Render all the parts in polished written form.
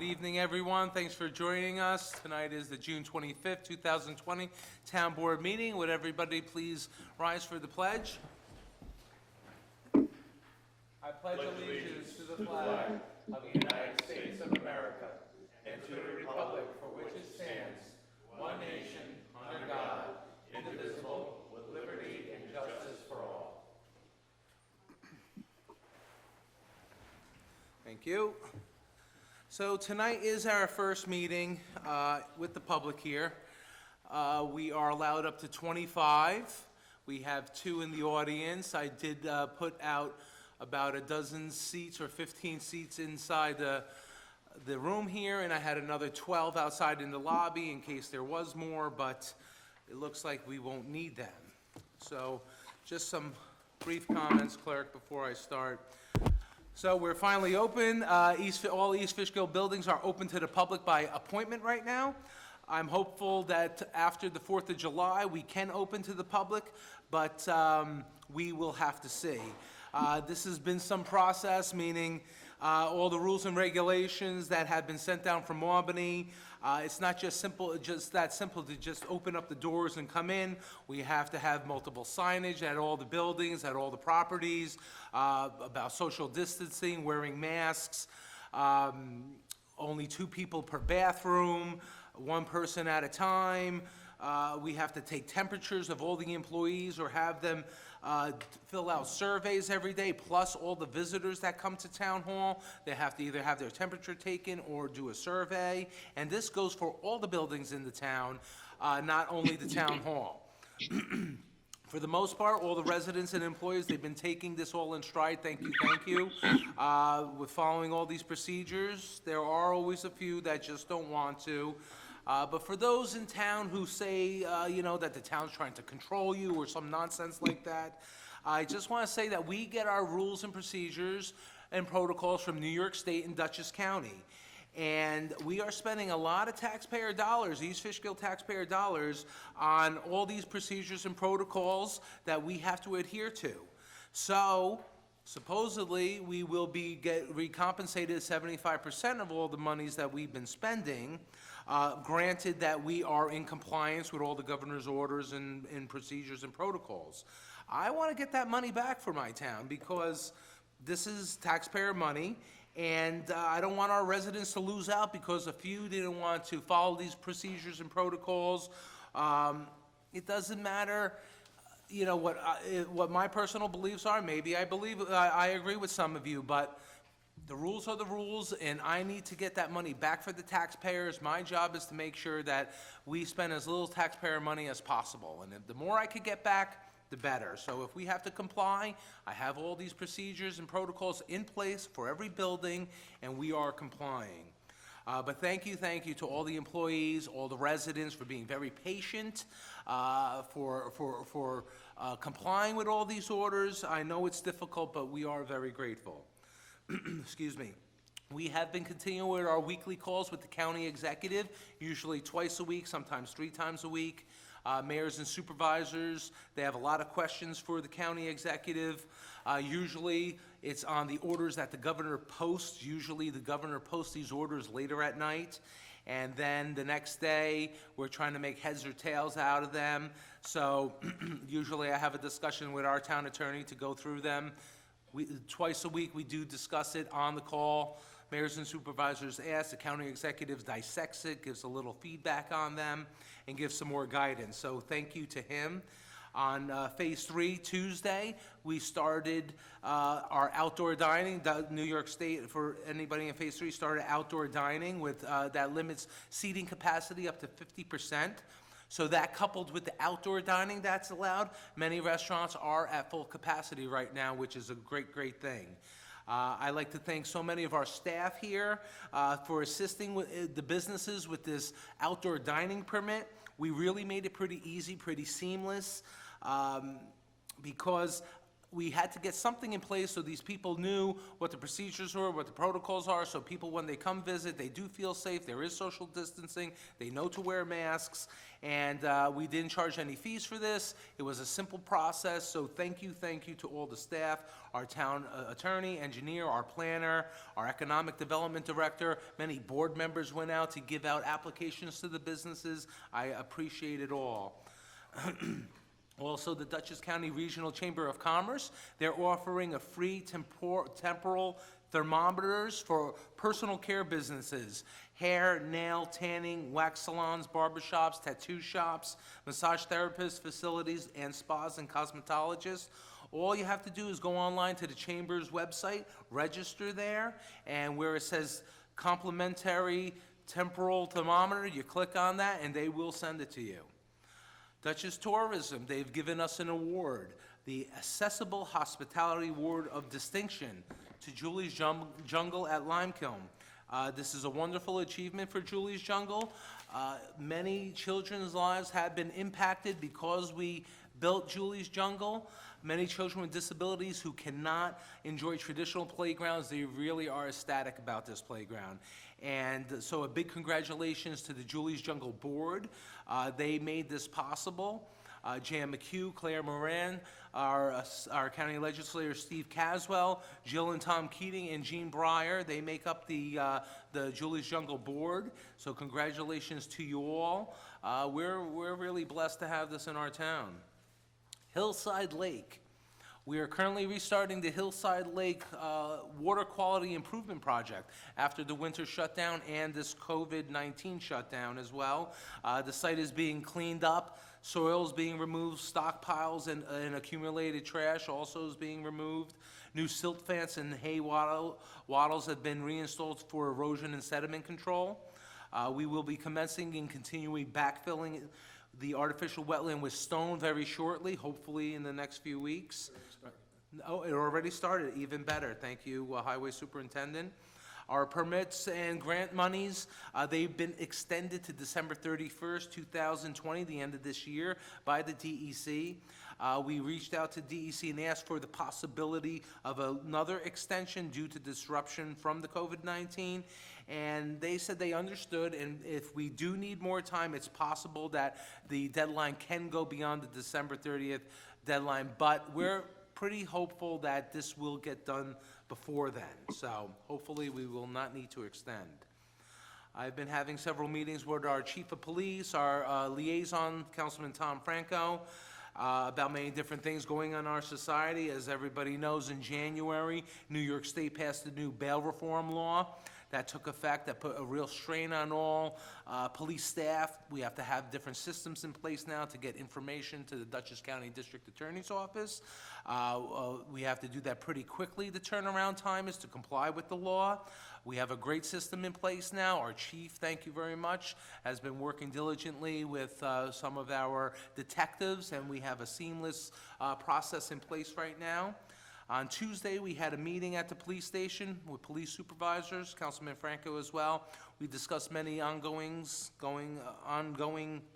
Good evening, everyone. Thanks for joining us. Tonight is the June 25th, 2020 Town Board meeting. Would everybody please rise for the pledge? I pledge allegiance to the flag of the United States of America and to the republic for which it stands, one nation, under God, indivisible, with liberty and justice for all. Thank you. So tonight is our first meeting with the public here. We are allowed up to 25. We have 2 in the audience. I did put out about a dozen seats or 15 seats inside the room here, and I had another 12 outside in the lobby in case there was more, but it looks like we won't need them. So just some brief comments, Clerk, before I start. So we're finally open. All East Fishkill buildings are open to the public by appointment right now. I'm hopeful that after the 4th of July, we can open to the public, but we will have to see. This has been some process, meaning all the rules and regulations that have been sent down from Albany. It's not just that simple to just open up the doors and come in. We have to have multiple signage at all the buildings, at all the properties, about social distancing, wearing masks, only 2 people per bathroom, 1 person at a time. We have to take temperatures of all the employees or have them fill out surveys every day, plus all the visitors that come to Town Hall. They have to either have their temperature taken or do a survey. And this goes for all the buildings in the town, not only the Town Hall. For the most part, all the residents and employees, they've been taking this all in stride. Thank you. With following all these procedures, there are always a few that just don't want to. But for those in town who say, that the town's trying to control you or some nonsense like that, I just want to say that we get our rules and procedures and protocols from New York State and Dutchess County. And we are spending a lot of taxpayer dollars, East Fishkill taxpayer dollars, on all these procedures and protocols that we have to adhere to. So, supposedly, we will be recompensated 75% of all the monies that we've been spending, granted that we are in compliance with all the governor's orders and procedures and protocols. I want to get that money back for my town because this is taxpayer money, and I don't want our residents to lose out because a few didn't want to follow these procedures and protocols. It doesn't matter, what my personal beliefs are. Maybe I agree with some of you, but the rules are the rules, and I need to get that money back for the taxpayers. My job is to make sure that we spend as little taxpayer money as possible, and the more I could get back, the better. So if we have to comply, I have all these procedures and protocols in place for every building, and we are complying. But thank you to all the employees, all the residents for being very patient, for complying with all these orders. I know it's difficult, but we are very grateful. Excuse me. We have been continuing with our weekly calls with the county executive, usually twice a week, sometimes 3 times a week. Mayors and supervisors, they have a lot of questions for the county executive. Usually it's on the orders that the governor posts. Usually the governor posts these orders later at night, and then the next day we're trying to make heads or tails out of them. So usually I have a discussion with our town attorney to go through them. Twice a week we do discuss it on the call. Mayors and supervisors ask, the county executive dissects it, gives a little feedback on them, and gives some more guidance. So thank you to him. On Phase 3, Tuesday, we started our outdoor dining. New York State, for anybody in Phase 3, started outdoor dining with that limits seating capacity up to 50%. So that, coupled with the outdoor dining that's allowed, many restaurants are at full capacity right now, which is a great thing. I'd like to thank so many of our staff here for assisting with the businesses with this outdoor dining permit. We really made it pretty easy, pretty seamless, because we had to get something in place so these people knew what the procedures were, what the protocols are, so people, when they come visit, they do feel safe, there is social distancing, they know to wear masks, and we didn't charge any fees for this. It was a simple process, so thank you to all the staff, our town attorney, engineer, our planner, our economic development director. Many board members went out to give out applications to the businesses. I appreciate it all. Also, the Dutchess County Regional Chamber of Commerce, they're offering a free temporal thermometers for personal care businesses, hair, nail, tanning, wax salons, barbershops, tattoo shops, massage therapists, facilities, and spas and cosmetologists. All you have to do is go online to the Chamber's website, register there, and where it says complimentary temporal thermometer, you click on that and they will send it to you. Dutchess Tourism, they've given us an award, the Accessible Hospitality Award of Distinction to Julie's Jungle at Limekiln. This is a wonderful achievement for Julie's Jungle. Many children's lives have been impacted because we built Julie's Jungle. Many children with disabilities who cannot enjoy traditional playgrounds, they really are ecstatic about this playground. And so a big congratulations to the Julie's Jungle Board. They made this possible. Jan McHugh, Claire Moran, our county legislator Steve Caswell, Jill and Tom Keating, and Jean Breyer, they make up the Julie's Jungle Board. So congratulations to you all. We're really blessed to have this in our town. Hillside Lake. We are currently restarting the Hillside Lake Water Quality Improvement Project after the winter shutdown and this COVID-19 shutdown as well. The site is being cleaned up, soil is being removed, stockpiles and accumulated trash also is being removed. New silt fence and hay wattles have been reinstalled for erosion and sediment control. We will be commencing and continuing backfilling the artificial wetland with stone very shortly, hopefully in the next few weeks. Oh, it already started, even better. Thank you, Highway Superintendent. Our permits and grant monies, they've been extended to December 31st, 2020, the end of this year, by the DEC. We reached out to DEC and asked for the possibility of another extension due to disruption from the COVID-19. And they said they understood, and if we do need more time, it's possible that the deadline can go beyond the December 30th deadline, but we're pretty hopeful that this will get done before then. So hopefully we will not need to extend. I've been having several meetings with our chief of police, our liaison, Councilman Tom Franco, about many different things going on in our society. As everybody knows, in January, New York State passed a new bail reform law that took effect, that put a real strain on all police staff. We have to have different systems in place now to get information to the Dutchess County District Attorney's Office. We have to do that pretty quickly. The turnaround time is to comply with the law. We have a great system in place now. Our chief, thank you very much, has been working diligently with some of our detectives, and we have a seamless process in place right now. On Tuesday, we had a meeting at the police station with police supervisors, Councilman Franco as well. We discussed many ongoing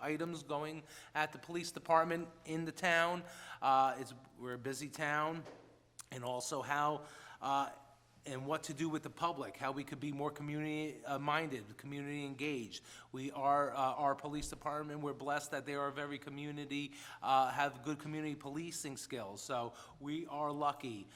items going at the police department in the town. We're a busy town, and also how and what to do with the public, how we could be more community-minded, community engaged. We are, our police department, we're blessed that they are very community, have good community policing skills, so we are lucky.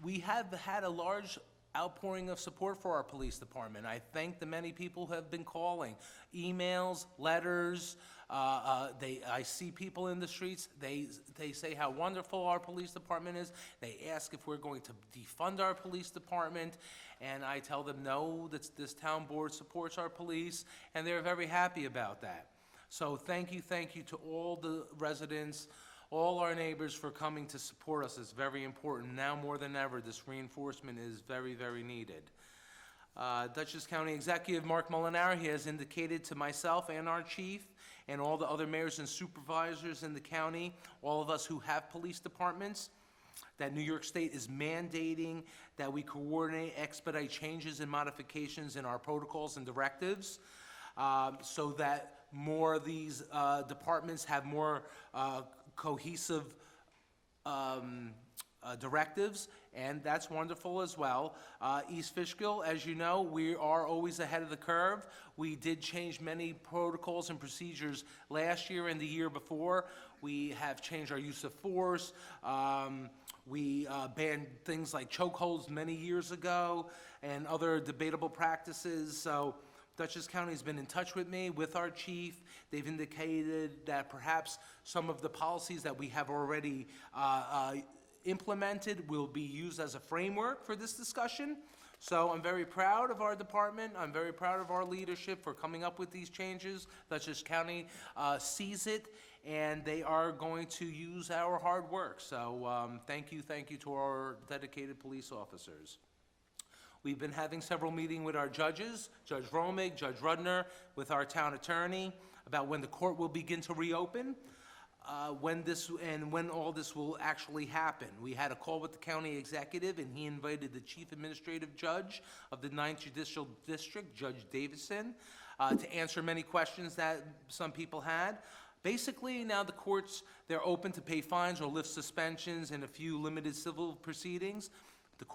We have had a large outpouring of support for our police department. I thank the many people who have been calling, emails, letters. I see people in the streets, they say how wonderful our police department is. They ask if we're going to defund our police department, and I tell them no, that this town board supports our police, and they're very happy about that. So thank you to all the residents, all our neighbors for coming to support us. It's very important. Now more than ever, this reinforcement is very, very needed. Dutchess County Executive Mark Molinari has indicated to myself and our chief and all the other mayors and supervisors in the county, all of us who have police departments, that New York State is mandating that we coordinate, expedite changes and modifications in our protocols and directives, so that more of these departments have more cohesive directives, and that's wonderful as well. East Fishkill, as you know, we are always ahead of the curve. We did change many protocols and procedures last year and the year before. We have changed our use of force. We banned things like chokeholds many years ago and other debatable practices. So Dutchess County has been in touch with me, with our chief. They've indicated that perhaps some of the policies that we have already implemented will be used as a framework for this discussion. So I'm very proud of our department. I'm very proud of our leadership for coming up with these changes. Dutchess County sees it, and they are going to use our hard work. So thank you to our dedicated police officers. We've been having several meetings with our judges, Judge Romig, Judge Rudner, with our town attorney, about when the court will begin to reopen, when all this will actually happen. We had a call with the county executive, and he invited the chief administrative judge of the 9th Judicial District, Judge Davison, to answer many questions that some people had. Basically, now the courts, they're open to pay fines or lift suspensions and a few limited civil proceedings. The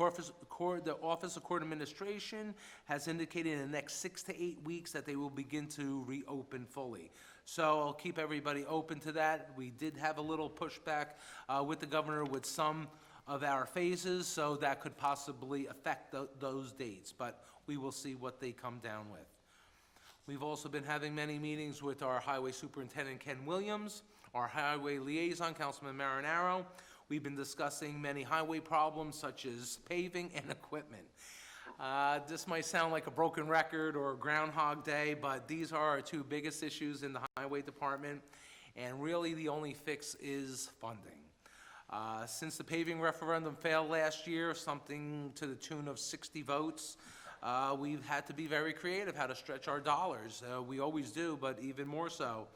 Office of Court Administration has indicated in the next 6 to 8 weeks that they will begin to reopen fully. So I'll keep everybody open to that. We did have a little pushback with the governor with some of our phases, so that could possibly affect those dates, but we will see what they come down with. We've also been having many meetings with our Highway Superintendent, Ken Williams, our Highway Liaison, Councilman Marinaro. We've been discussing many highway problems such as paving and equipment. This might sound like a broken record or a Groundhog Day, but these are our two biggest issues in the highway department, and really the only fix is funding. Since the paving referendum failed last year, something to the tune of 60 votes, we've had to be very creative how to stretch our dollars. We always do, but even more so.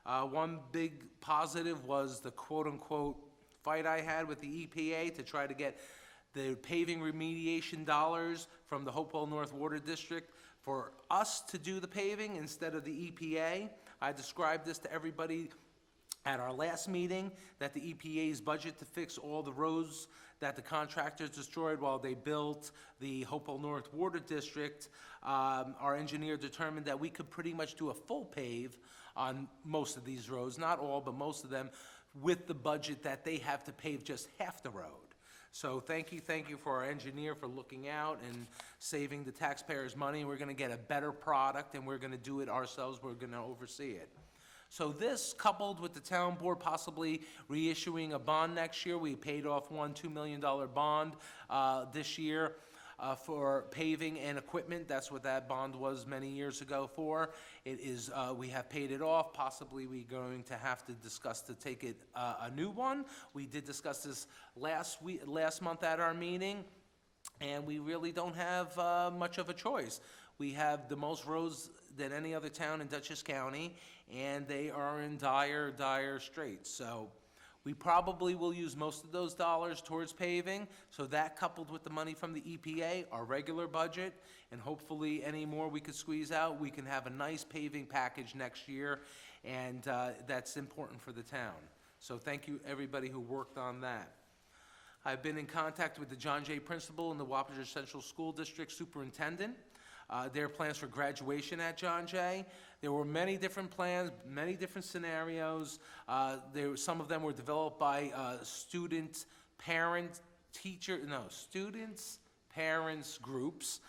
One big positive was the quote-unquote fight I had with the EPA to try to get the paving remediation dollars from the Hopewell North Water District for us to do the paving instead of the EPA. I described this to everybody at our last meeting, that the EPA's budget to fix all the roads that the contractors destroyed while they built the Hopewell North Water District, our engineer determined that we could pretty much do a full pave on most of these roads, not all, but most of them, with the budget that they have to pave just half the road. So thank you for our engineer for looking out and saving the taxpayers' money. We're gonna get a better product, and we're gonna do it ourselves. We're gonna oversee it. So this, coupled with the town board possibly reissuing a bond next year, we paid off one $2 million bond this year for paving and equipment. That's what that bond was many years ago for. It is, we have paid it off. Possibly we're going to have to discuss to take it a new one. We did discuss this last month at our meeting, and we really don't have much of a choice. We have the most roads than any other town in Dutchess County, and they are in dire straits. So we probably will use most of those dollars towards paving, so that coupled with the money from the EPA, our regular budget, and hopefully any more we could squeeze out, we can have a nice paving package next year, and that's important for the town. So thank you, everybody who worked on that. I've been in contact with the John Jay Principal and the Wappinger Central School District Superintendent. Their plans for graduation at John Jay. There were many different plans, many different scenarios. Some of them were developed by students, parents, groups.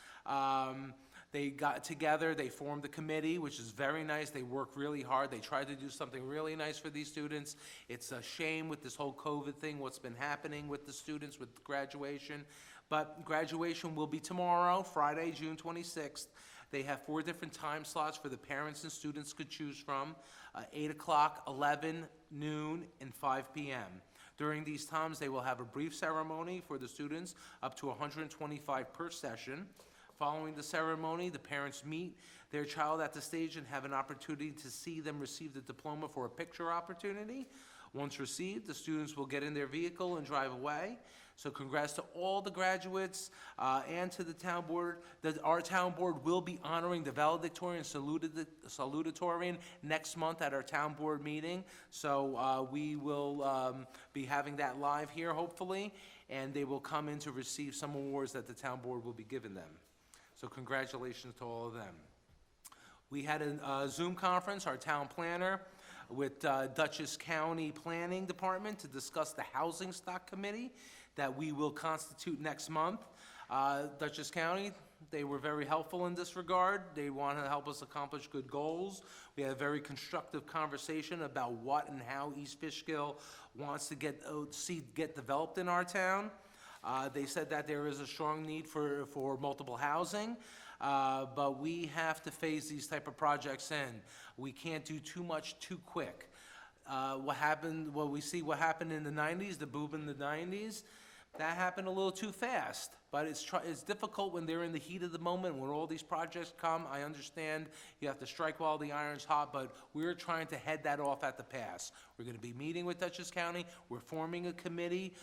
They got together, they formed a committee, which is very nice. They worked really hard. They tried to do something really nice for these students. It's a shame with this whole COVID thing, what's been happening with the students with graduation. But graduation will be tomorrow, Friday, June 26th. They have 4 different time slots for the parents and students could choose from, 8 o'clock, 11, noon, and 5 p.m. During these times, they will have a brief ceremony for the students, up to 125 per session. Following the ceremony, the parents meet their child at the stage and have an opportunity to see them receive the diploma for a picture opportunity. Once received, the students will get in their vehicle and drive away. So congrats to all the graduates and to the town board. Our town board will be honoring the valedictorian salutatorian next month at our town board meeting. So we will be having that live here, hopefully, and they will come in to receive some awards that the town board will be giving them. So congratulations to all of them. We had a Zoom conference, our town planner, with Dutchess County Planning Department to discuss the Housing Stock Committee that we will constitute next month. Dutchess County, they were very helpful in this regard. They want to help us accomplish good goals. We had a very constructive conversation about what and how East Fishkill wants to get developed in our town. They said that there is a strong need for multiple housing, but we have to phase these type of projects in. We can't do too much too quick. What happened in the 90s, the boom in the 90s, that happened a little too fast. But it's difficult when they're in the heat of the moment, when all these projects come. I understand you have to strike while the iron's hot, but we're trying to head that off at the pass. We're going to be meeting with Dutchess County. We're forming a committee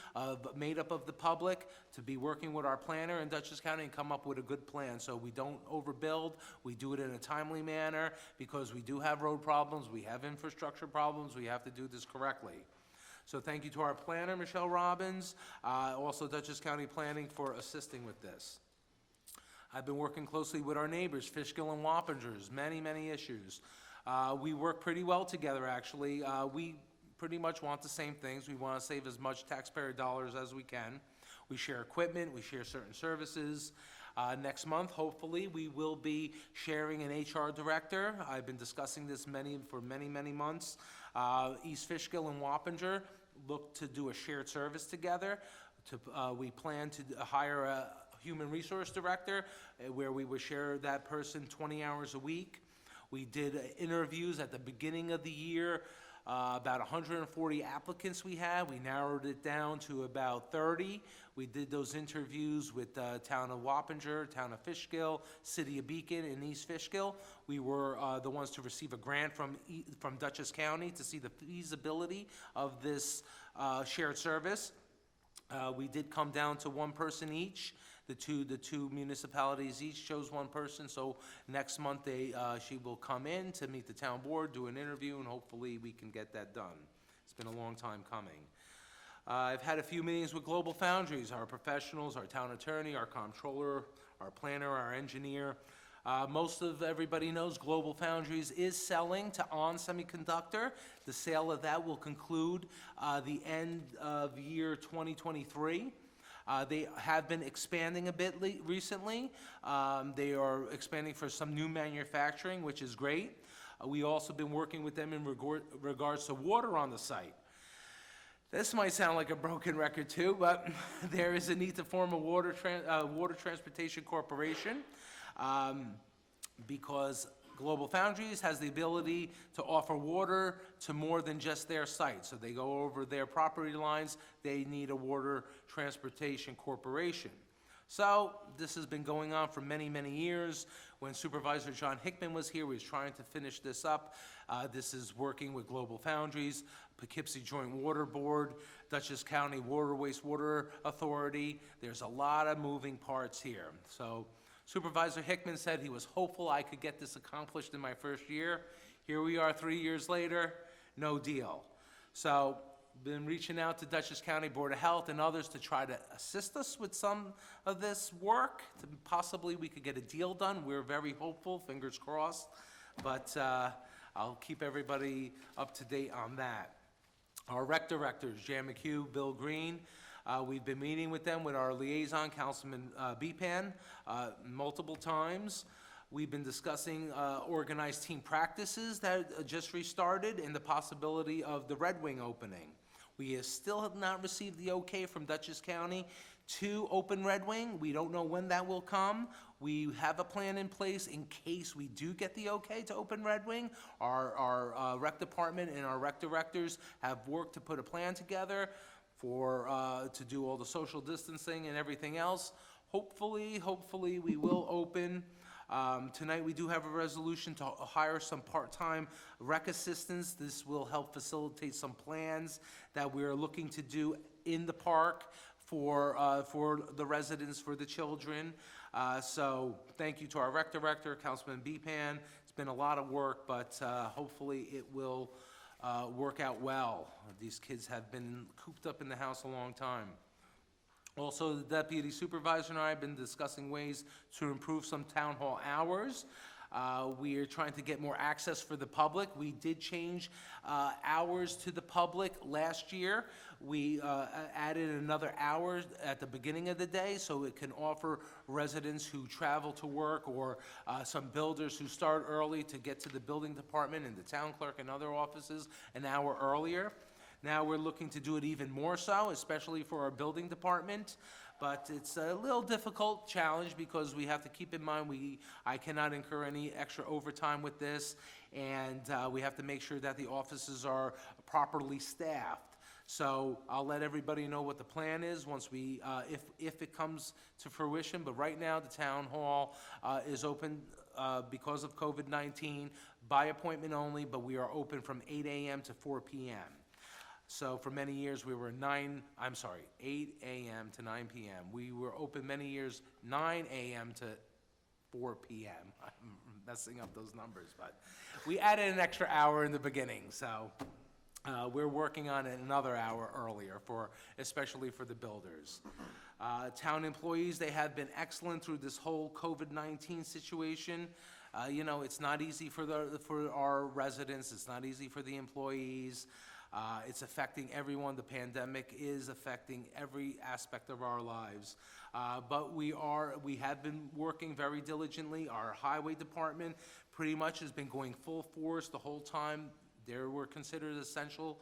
made up of the public to be working with our planner in Dutchess County and come up with a good plan so we don't overbuild. We do it in a timely manner because we do have road problems. We have infrastructure problems. We have to do this correctly. So thank you to our planner, Michelle Robbins, also Dutchess County Planning for assisting with this. I've been working closely with our neighbors, Fishkill and Wappingers, many issues. We work pretty well together, actually. We pretty much want the same things. We want to save as much taxpayer dollars as we can. We share equipment, we share certain services. Next month, hopefully, we will be sharing an HR director. I've been discussing this for many months. East Fishkill and Wappinger look to do a shared service together. We plan to hire a human resource director where we would share that person 20 hours a week. We did interviews at the beginning of the year. About 140 applicants we had. We narrowed it down to about 30. We did those interviews with the town of Wappinger, town of Fishkill, city of Beacon, and East Fishkill. We were the ones to receive a grant from Dutchess County to see the feasibility of this shared service. We did come down to one person each. The two municipalities each chose one person, so next month she will come in to meet the town board, do an interview, and hopefully we can get that done. It's been a long time coming. I've had a few meetings with Global Foundries, our professionals, our town attorney, our comptroller, our planner, our engineer. Most of everybody knows Global Foundries is selling to ON Semiconductor. The sale of that will conclude the end of year 2023. They have been expanding a bit recently. They are expanding for some new manufacturing, which is great. We also been working with them in regards to water on the site. This might sound like a broken record too, but there is a need to form a water transportation corporation because Global Foundries has the ability to offer water to more than just their site. So they go over their property lines, they need a water transportation corporation. So this has been going on for many years. When Supervisor John Hickman was here, we was trying to finish this up. This is working with Global Foundries, Poughkeepsie Joint Water Board, Dutchess County Water Wastewater Authority. There's a lot of moving parts here. So Supervisor Hickman said he was hopeful I could get this accomplished in my first year. Here we are 3 years later, no deal. So been reaching out to Dutchess County Board of Health and others to try to assist us with some of this work. Possibly we could get a deal done. We're very hopeful, fingers crossed. But I'll keep everybody up to date on that. Our rec directors, Jan McHugh, Bill Green, we've been meeting with them with our liaison, Councilman Bepan, multiple times. We've been discussing organized team practices that just restarted and the possibility of the Red Wing opening. We still have not received the okay from Dutchess County to open Red Wing. We don't know when that will come. We have a plan in place in case we do get the okay to open Red Wing. Our rec department and our rec directors have worked to put a plan together to do all the social distancing and everything else. Hopefully we will open. Tonight we do have a resolution to hire some part-time rec assistants. This will help facilitate some plans that we're looking to do in the park for the residents, for the children. So thank you to our rec director, Councilman Bepan. It's been a lot of work, but hopefully it will work out well. These kids have been cooped up in the house a long time. Also, the deputy supervisor and I have been discussing ways to improve some town hall hours. We are trying to get more access for the public. We did change hours to the public last year. We added another hour at the beginning of the day so it can offer residents who travel to work or some builders who start early to get to the building department and the town clerk and other offices an hour earlier. Now we're looking to do it even more so, especially for our building department. But it's a little difficult challenge because we have to keep in mind I cannot incur any extra overtime with this, and we have to make sure that the offices are properly staffed. So I'll let everybody know what the plan is once we, if it comes to fruition. But right now, the town hall is open because of COVID-19 by appointment only, but we are open from 8 a.m. to 4 p.m. So for many years, we were 8 a.m. to 9 p.m. We were open many years, 9 a.m. to 4 p.m. I'm messing up those numbers, but we added an extra hour in the beginning, so we're working on another hour earlier, especially for the builders. Town employees, they have been excellent through this whole COVID-19 situation. You know, it's not easy for our residents, it's not easy for the employees. It's affecting everyone. The pandemic is affecting every aspect of our lives. But we have been working very diligently. Our highway department pretty much has been going full force the whole time. They were considered essential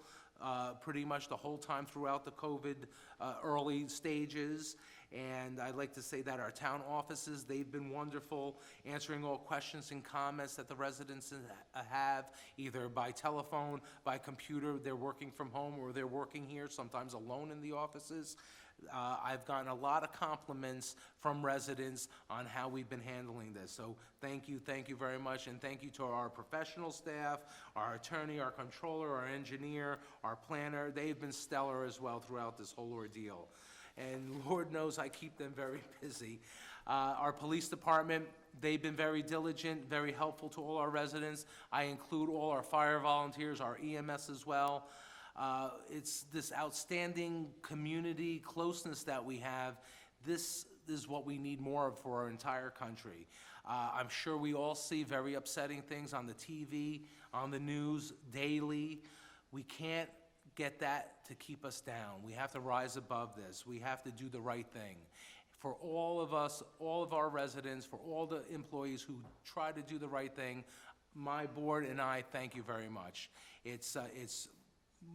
pretty much the whole time throughout the COVID early stages. And I'd like to say that our town offices, they've been wonderful, answering all questions and comments that the residents have, either by telephone, by computer. They're working from home or they're working here, sometimes alone in the offices. I've gotten a lot of compliments from residents on how we've been handling this. So thank you very much, and thank you to our professional staff, our attorney, our controller, our engineer, our planner. They've been stellar as well throughout this whole ordeal. And Lord knows I keep them very busy. Our police department, they've been very diligent, very helpful to all our residents. I include all our fire volunteers, our EMS as well. It's this outstanding community closeness that we have. This is what we need more of for our entire country. I'm sure we all see very upsetting things on the TV, on the news daily. We can't get that to keep us down. We have to rise above this. We have to do the right thing. For all of us, all of our residents, for all the employees who try to do the right thing, my board and I thank you very much. It's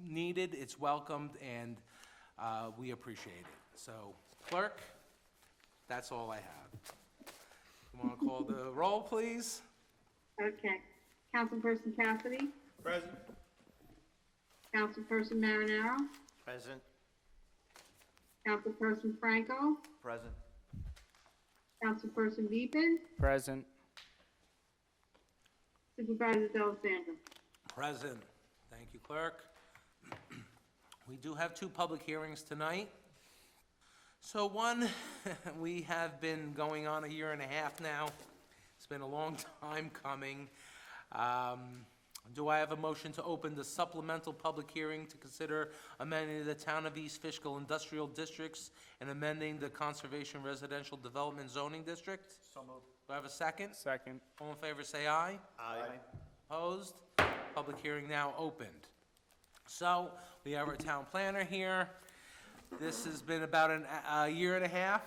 needed, it's welcomed, and we appreciate it. So, clerk, that's all I have. You want to call the roll, please? Okay. Councilperson Cassidy? Present. Councilperson Marinaro? Present. Councilperson Franco? Present. Councilperson Beepan? Present. Supervisor Delasanto? Present. Thank you, clerk. We do have two public hearings tonight. So one, we have been going on a year and a half now. It's been a long time coming. Do I have a motion to open the supplemental public hearing to consider amending the Town of East Fishkill Industrial Districts and amending the Conservation Residential Development Zoning District? So moved. Do I have a second? Second. All in favor, say aye. Aye. Opposed? Public hearing now opened. So, we have our town planner here. This has been about a year and a half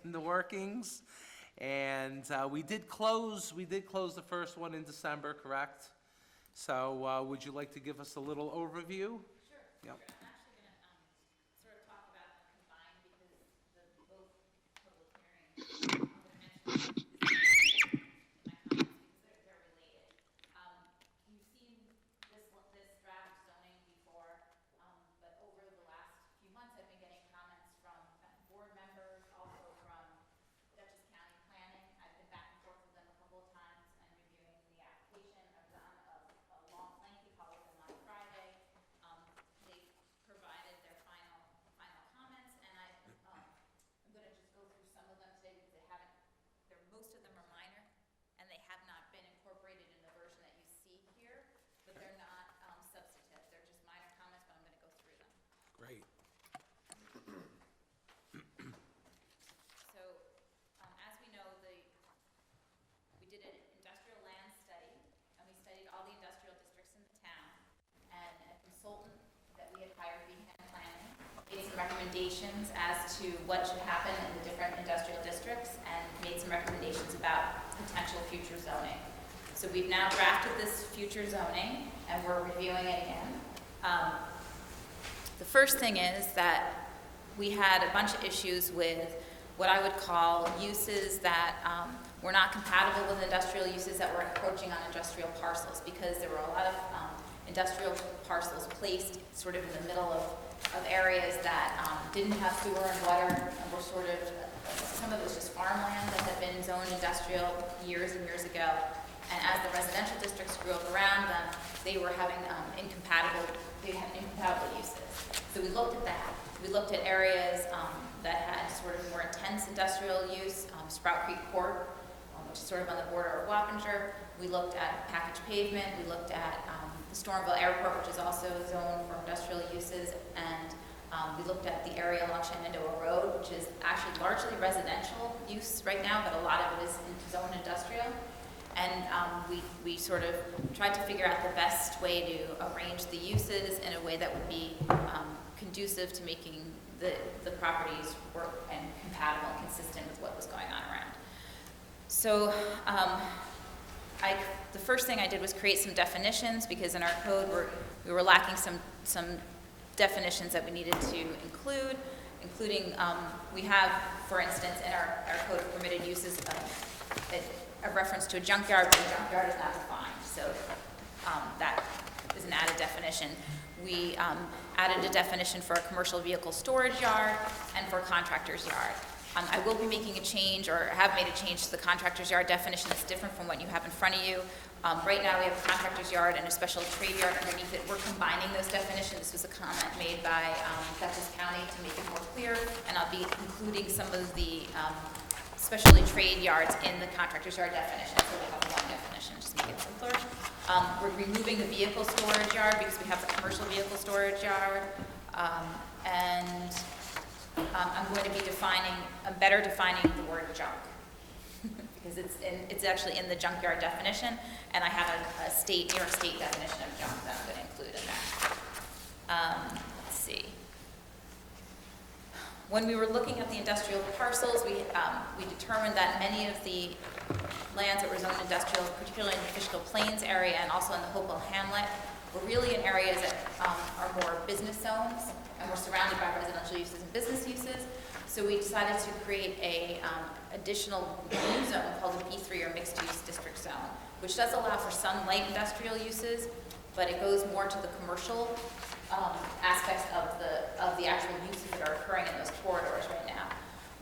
in the workings. And we did close the first one in December, correct? So, would you like to give us a little overview? Sure. Yep. I'm actually going to sort of talk about them combined because both public hearings, I'm going to mention my comments because they're related. You've seen this draft zoning before, but over the last few months, I've been getting comments from board members, also from Dutchess County Planning. I've been back and forth with them a couple of times and reviewing the application. I've done a long, lengthy call with them on Friday. They some recommendations as to what should happen in the different industrial districts and made some recommendations about potential future zoning. So we've now drafted this future zoning and we're reviewing it again. The first thing is that we had a bunch of issues with what I would call uses that were not compatible with industrial uses that were encroaching on industrial parcels, because there were a lot of industrial parcels placed sort of in the middle of areas that didn't have sewer and water, and were sort of, some of it was just farmland that had been zoned industrial years and years ago. And as the residential districts grew up around them, they were having incompatible uses. So we looked at that. We looked at areas that had sort of more intense industrial use, Sprout Creek Court, which is sort of on the border of Wappinger. We looked at packaged pavement. We looked at the Stormville Airport, which is also zoned for industrial uses. And we looked at the area along Shenandoah Road, which is actually largely residential use right now, but a lot of it is zoned industrial. And we sort of tried to figure out the best way to arrange the uses in a way that would be conducive to making the properties work and compatible and consistent with what was going on around. So the first thing I did was create some definitions, because in our code we were lacking some definitions that we needed to include, including we have, for instance, in our code of permitted uses, a reference to a junkyard, but a junkyard is not defined, so that is an added definition. We added a definition for a commercial vehicle storage yard and for a contractor's yard. I will be making a change, or have made a change to the contractor's yard definition that's different from what you have in front of you. Right now we have a contractor's yard and a special trade yard underneath it. We're combining those definitions. This was a comment made by Dutchess County to make it more clear, and I'll be including some of the specialty trade yards in the contractor's yard definition, so we have one definition, just to make it simpler. We're removing the vehicle storage yard because we have the commercial vehicle storage yard, and I'm going to be better defining the word junk, because it's actually in the junkyard definition, and I have a New York State definition of junk that I'm going to include in there. Let's see. When we were looking at the industrial parcels, we determined that many of the lands that were zoned industrial, particularly in the Fishkill Plains area and also in the Hopewell Hamlet, were really in areas that are more business zones, and were surrounded by residential uses and business uses. So we decided to create a additional new zone called a B3, or mixed use district zone, which does allow for some light industrial uses, but it goes more to the commercial aspects of the actual uses that are occurring in those corridors right now.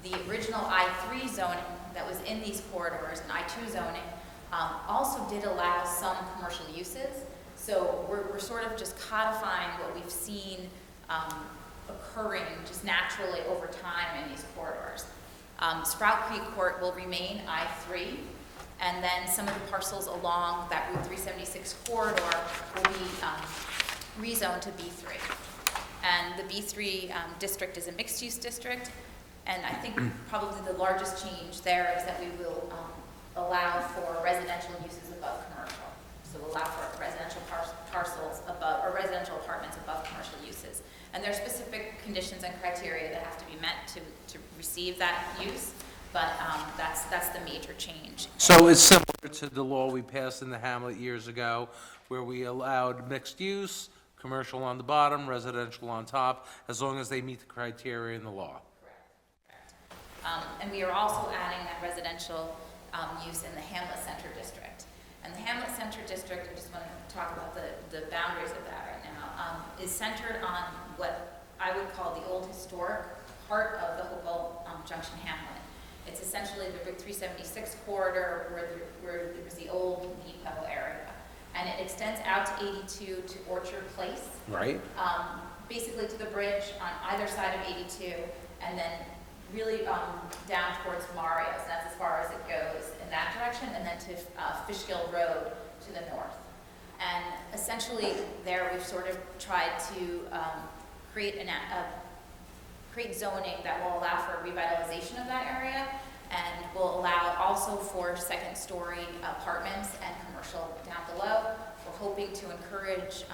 The original I3 zoning that was in these corridors, and I2 zoning, also did allow some commercial uses. So we're sort of just codifying what we've seen occurring just naturally over time in these corridors. Sprout Creek Court will remain I3, and then some of the parcels along that Route 376 corridor will be rezoned to B3. And the B3 district is a mixed-use district, and I think probably the largest change there is that we will allow for residential uses above commercial. So we'll allow for residential parcels above, or residential apartments above commercial uses. And there are specific conditions and criteria that have to be met to receive that use, but that's the major change. So it's similar to the law we passed in the Hamlet years ago, where we allowed mixed use, commercial on the bottom, residential on top, as long as they meet the criteria in the law. Correct. And we are also adding that residential use in the Hamlet Center District. And the Hamlet Center District, I just want to talk about the boundaries of that right now, is centered on what I would call the old historic part of the Hopewell Junction Hamlet. It's essentially the Route 376 corridor where there was the old depot area. And it extends out to 82 to Orchard Place. Right. Basically to the bridge on either side of 82, and then really down towards Mario's. And that's as far as it goes in that direction, and then to Fishkill Road to the north. And essentially there we've sort of tried to create zoning that will allow for revitalization of that area, and will allow also for second-story apartments and commercial down below. We're hoping to encourage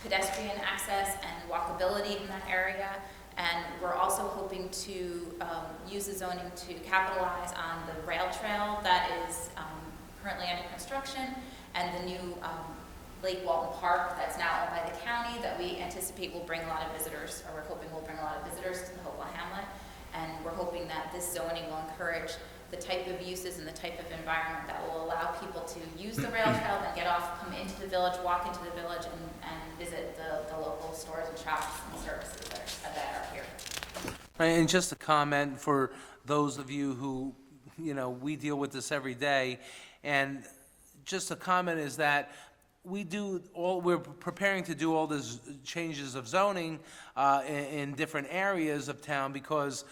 pedestrian access and walkability in that area, And we're also hoping to use the zoning to capitalize on the rail trail that is currently under construction, and the new Lake Walton Park that's now owned by the county that we anticipate will bring a lot of visitors, or we're hoping will bring a lot of visitors to the Hopewell Hamlet. And we're hoping that this zoning will encourage the type of uses and the type of environment that will allow people to use the rail trail, then get off, come into the village, walk into the village, and visit the local stores and shops and services that are here. Right, and just a comment for those of you who, we deal with this every day, and just a comment is that we're preparing to do all these changes of zoning in different areas of town, because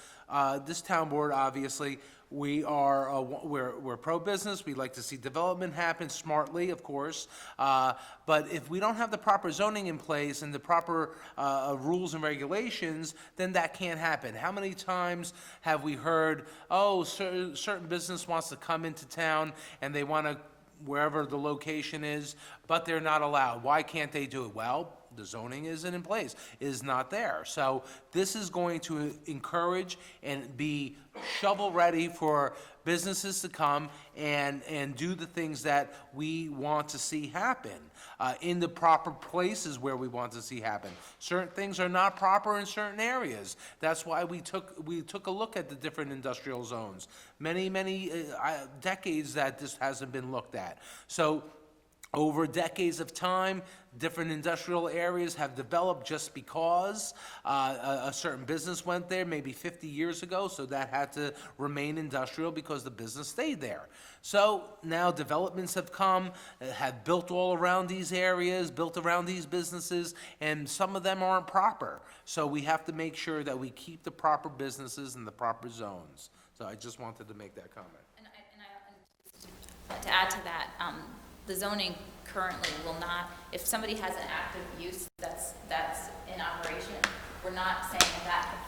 this town board, obviously, we're pro-business. We like to see development happen smartly, of course. But if we don't have the proper zoning in place and the proper rules and regulations, then that can't happen. How many times have we heard, certain business wants to come into town and they want to, wherever the location is, but they're not allowed? Why can't they do it? Well, the zoning isn't in place, is not there. So this is going to encourage and be shovel-ready for businesses to come and do the things that we want to see happen in the proper places where we want to see happen. Certain things are not proper in certain areas. That's why we took a look at the different industrial zones. Many decades that this hasn't been looked at. So over decades of time, different industrial areas have developed just because a certain business went there maybe 50 years ago, so that had to remain industrial because the business stayed there. So now developments have come, have built all around these areas, built around these businesses, and some of them aren't proper. So we have to make sure that we keep the proper businesses in the proper zones. So I just wanted to make that comment. And to add to that, the zoning currently will not, if somebody has an active use that's in operation, we're not saying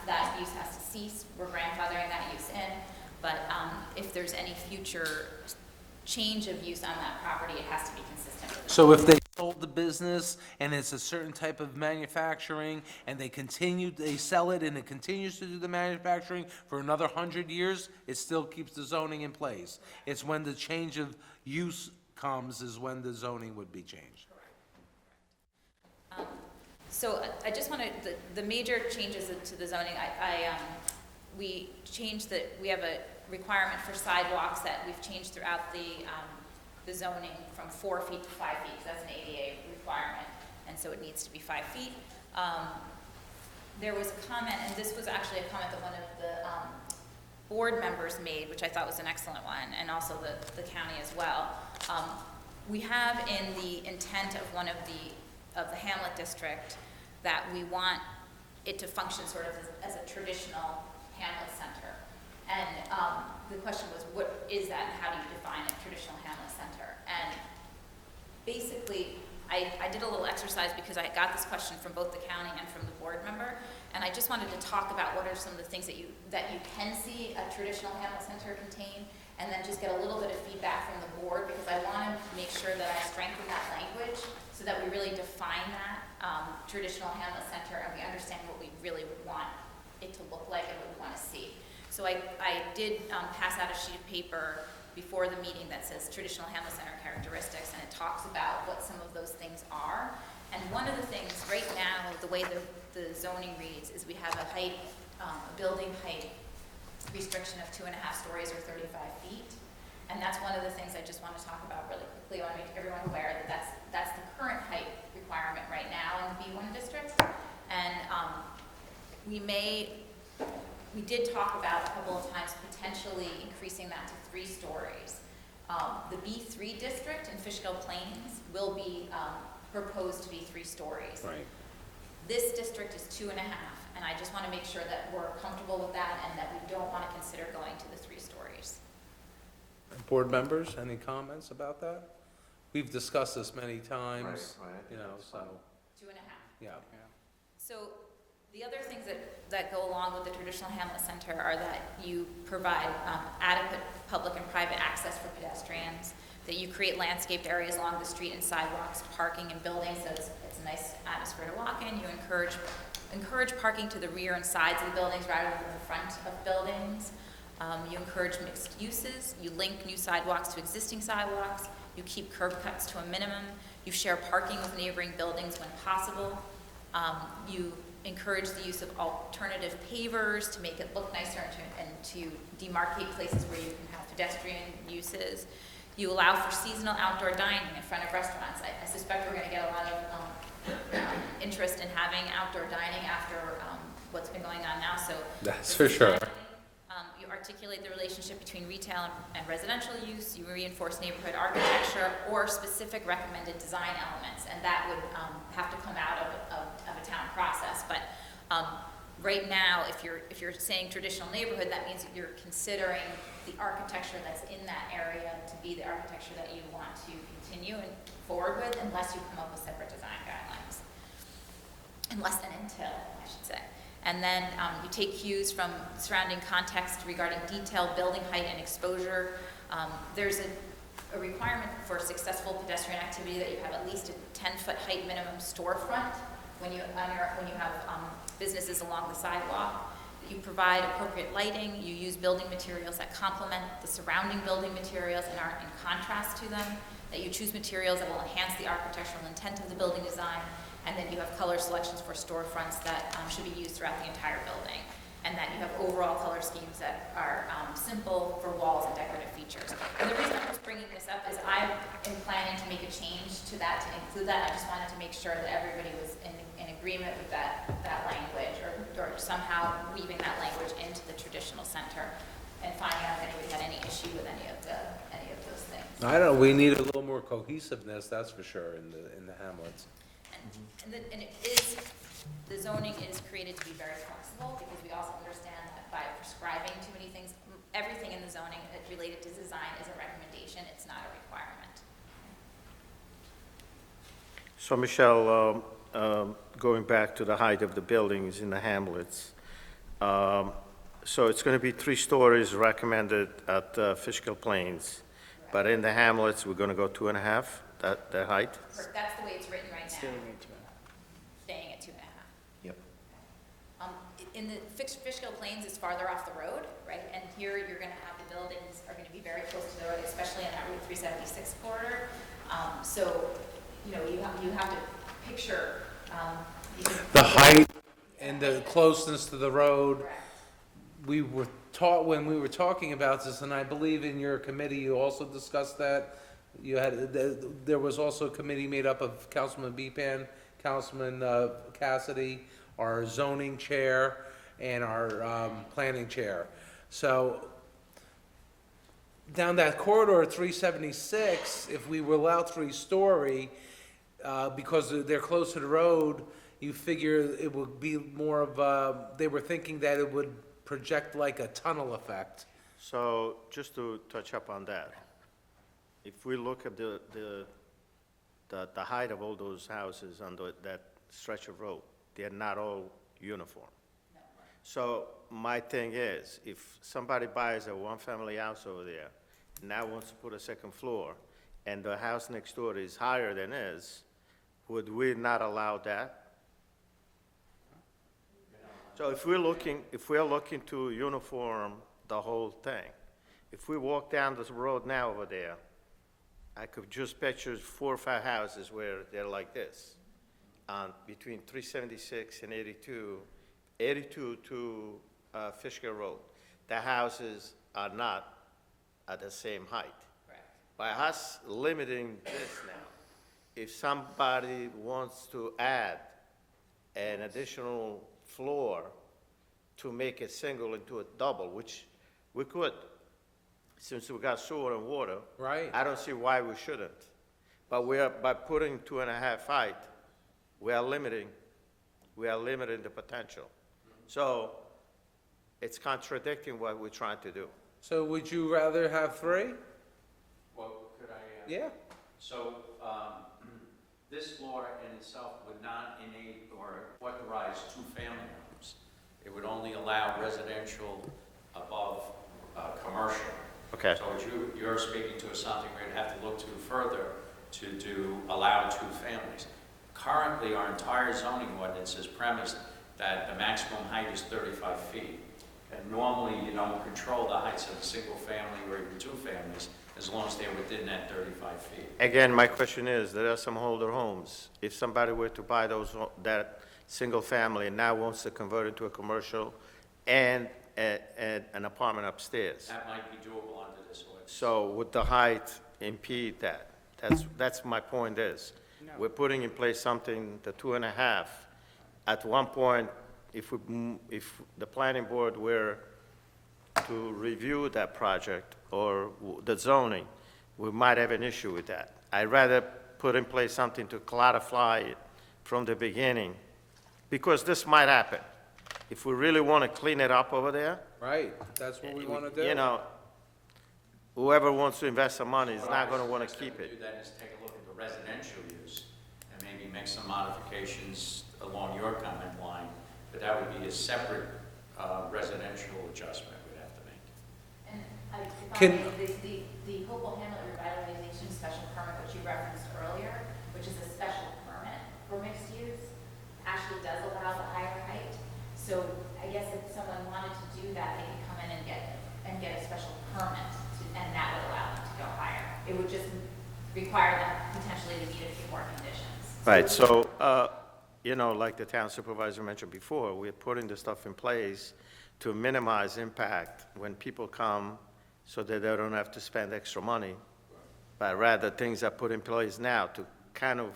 that use has to cease. We're grandfathering that use in. But if there's any future change of use on that property, it has to be consistent with the So if they sold the business and it's a certain type of manufacturing and they sell it and it continues to do the manufacturing for another 100 years, it still keeps the zoning in place. It's when the change of use comes is when the zoning would be changed. So I just want to, the major changes to the zoning, we changed we have a requirement for sidewalks that we've changed throughout the zoning from 4 feet to 5 feet. That's an ADA requirement, and so it needs to be 5 feet. There was a comment, and this was actually a comment that one of the board members made, which I thought was an excellent one, and also the county as well. We have in the intent of one of the Hamlet district that we want it to function sort of as a traditional Hamlet center. And the question was, what is that and how do you define a traditional Hamlet center? And basically, I did a little exercise because I got this question from both the county and from the board member, and I just wanted to talk about what are some of the things that you can see a traditional Hamlet center contain, and then just get a little bit of feedback from the board, because I want to make sure that I strengthen that language so that we really define that traditional Hamlet center, and we understand what we really want it to look like and what we want to see. So I did pass out a sheet of paper before the meeting that says traditional Hamlet Center characteristics, and it talks about what some of those things are. And one of the things right now, the way the zoning reads, is we have a building height restriction of 2.5 stories or 35 feet. And that's one of the things I just want to talk about really quickly. I want to make everyone aware that that's the current height requirement right now in the B1 district. And we did talk about a couple of times potentially increasing that to 3 stories. The B3 district in Fishkill Plains will be proposed to be 3 stories. Right. This district is 2.5, and I just want to make sure that we're comfortable with that and that we don't want to consider going to the 3 stories. Board members, any comments about that? We've discussed this many times, Right. so, 2.5. yeah. So the other things that go along with the traditional Hamlet Center are that you provide adequate public and private access for pedestrians, that you create landscaped areas along the street and sidewalks, parking and buildings, so it's a nice atmosphere to walk in. You encourage encourage parking to the rear and sides of the buildings rather than the front of buildings. You encourage mixed uses, you link new sidewalks to existing sidewalks, you keep curb cuts to a minimum, you share parking with neighboring buildings when possible. You encourage the use of alternative pavers to make it look nicer and to demarcate places where you can have pedestrian uses. You allow for seasonal outdoor dining in front of restaurants. I suspect we're gonna get a lot of interest in having outdoor dining after what's been going on now, so. That's this for is sure. timely. You articulate the relationship between retail and residential use, you reinforce neighborhood architecture or specific recommended design elements, and that would have to come out of a town process. But right now, if you're saying traditional neighborhood, that means that you're considering the architecture that's in that area to be the architecture that you want to continue and forward with, unless you come up with separate design guidelines. Unless and until, I should say. And then you take cues from surrounding context regarding detailed building height and exposure. There's a requirement for successful pedestrian activity that you have at least a 10-foot height minimum storefront when you have businesses along the sidewalk. You provide appropriate lighting. You use building materials that complement the surrounding building materials and aren't in contrast to them. That you choose materials that will enhance the architectural intent of the building design. And then you have color selections for storefronts that should be used throughout the entire building. And that you have overall color schemes that are simple for walls and decorative features. And the reason I'm just bringing this up is I am planning to make a change to that to include that. I just wanted to make sure that everybody was in agreement with that language or somehow weaving that language into the traditional center and finding out if anybody had any issue with any of those things. I don't know, we need a little more cohesiveness, that's for sure, in the hamlets. And it is, the zoning is created to be very flexible, because we also understand that by prescribing too many things, everything in the zoning related to design is a recommendation, it's not a requirement. So Michelle, going back to the height of the buildings in the hamlets, so it's going to be 3 stories recommended at Fishkill Plains, but in the hamlets, we're going to go 2.5, that height? That's the way it's written right now. Staying at 2.5. Yep. In the Fishkill Plains is farther off the road, right? And here you're gonna have the buildings are gonna be very close to the road, especially in that Route 376 corridor. So, you know, you have to picture, The height and the closeness to the road, correct. we were taught, when we were talking about this, and I believe in your committee, you also discussed that. You had, there was also a committee made up of Councilman Beepan, Councilman Cassidy, our zoning chair, and our planning chair. So, down that corridor at 376, if we were allowed 3-story, because they're close to the road, you figure it would be more of they were thinking that it would project like a tunnel effect. So just to touch up on that, if we look at the height of all those houses on that stretch of road, they're not all uniform. So my thing is, if somebody buys a one-family house over there, now wants to put a second floor, and the house next door is higher than his, would we not allow that? So if we're looking to uniform the whole thing, if we walk down this road now over there, I could just picture 4 or 5 houses where they're like this, between 376 and 82 to Fishkill Road. The houses are not at the same height. Correct. By us limiting this now, if somebody wants to add an additional floor to make it single into a double, which we could, since we got sewer and water. Right. I don't see why we shouldn't. But by putting 2.5 height, we are limiting the potential. So it's contradicting what we're trying to do. So would you rather have 3? Well, could I? Yeah. So, this law in itself would not enable or authorize 2-family homes. It would only allow residential above commercial. Okay. So what you're speaking to is something we'd have to look to further to allow 2 families. Currently, our entire zoning ordinance is premised that the maximum height is 35 feet. And normally, you don't control the heights of a single family or even two families, as long as they're within that 35 feet. Again, my question is, there are some older homes. If somebody were to buy that single family and now wants to convert it to a commercial and an apartment upstairs, That might be doable under this ordinance. so would the height impede that? That's my point is. We're putting in place something, the 2.5. At one point, if the planning board were to review that project or the zoning, we might have an issue with that. I'd rather put in place something to clarify it from the beginning, because this might happen. If we really want to clean it up over there, Right, that's what we want to do. you know, whoever wants to invest some money is What not I going to would want to suggest keep that we it. do then is take a look at the residential use and maybe make some modifications along your comment line, but that would be a separate residential adjustment we'd have to make. And I, if I Can- may, the Hopewell Hamlet revitalization special permit, which you referenced earlier, which is a special permit for mixed use, actually does allow the higher height. So I guess if someone wanted to do that, they could come in and get a special permit, and that would allow them to go higher. It would just require them potentially to meet a few more conditions. Right, so, you know, like the town supervisor mentioned before, we're putting the stuff in place to minimize impact when people come, so that they don't have to spend extra money, but rather things are put in place now to kind of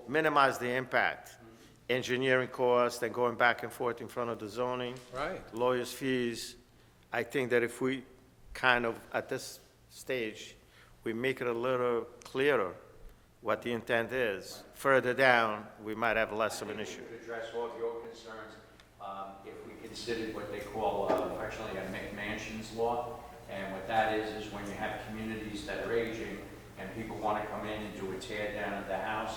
minimize the impact. Engineering costs, then going back and forth in front of the zoning. Right. Lawyers' fees. I think that if we kind of, at this stage, we make it a little clearer what the intent is, further down, we might have less of an issue. To address all of your concerns, if we considered what they call affectionately a McMansions law, and what that is when you have communities that are aging, and people want to come in and do a tear down of the house,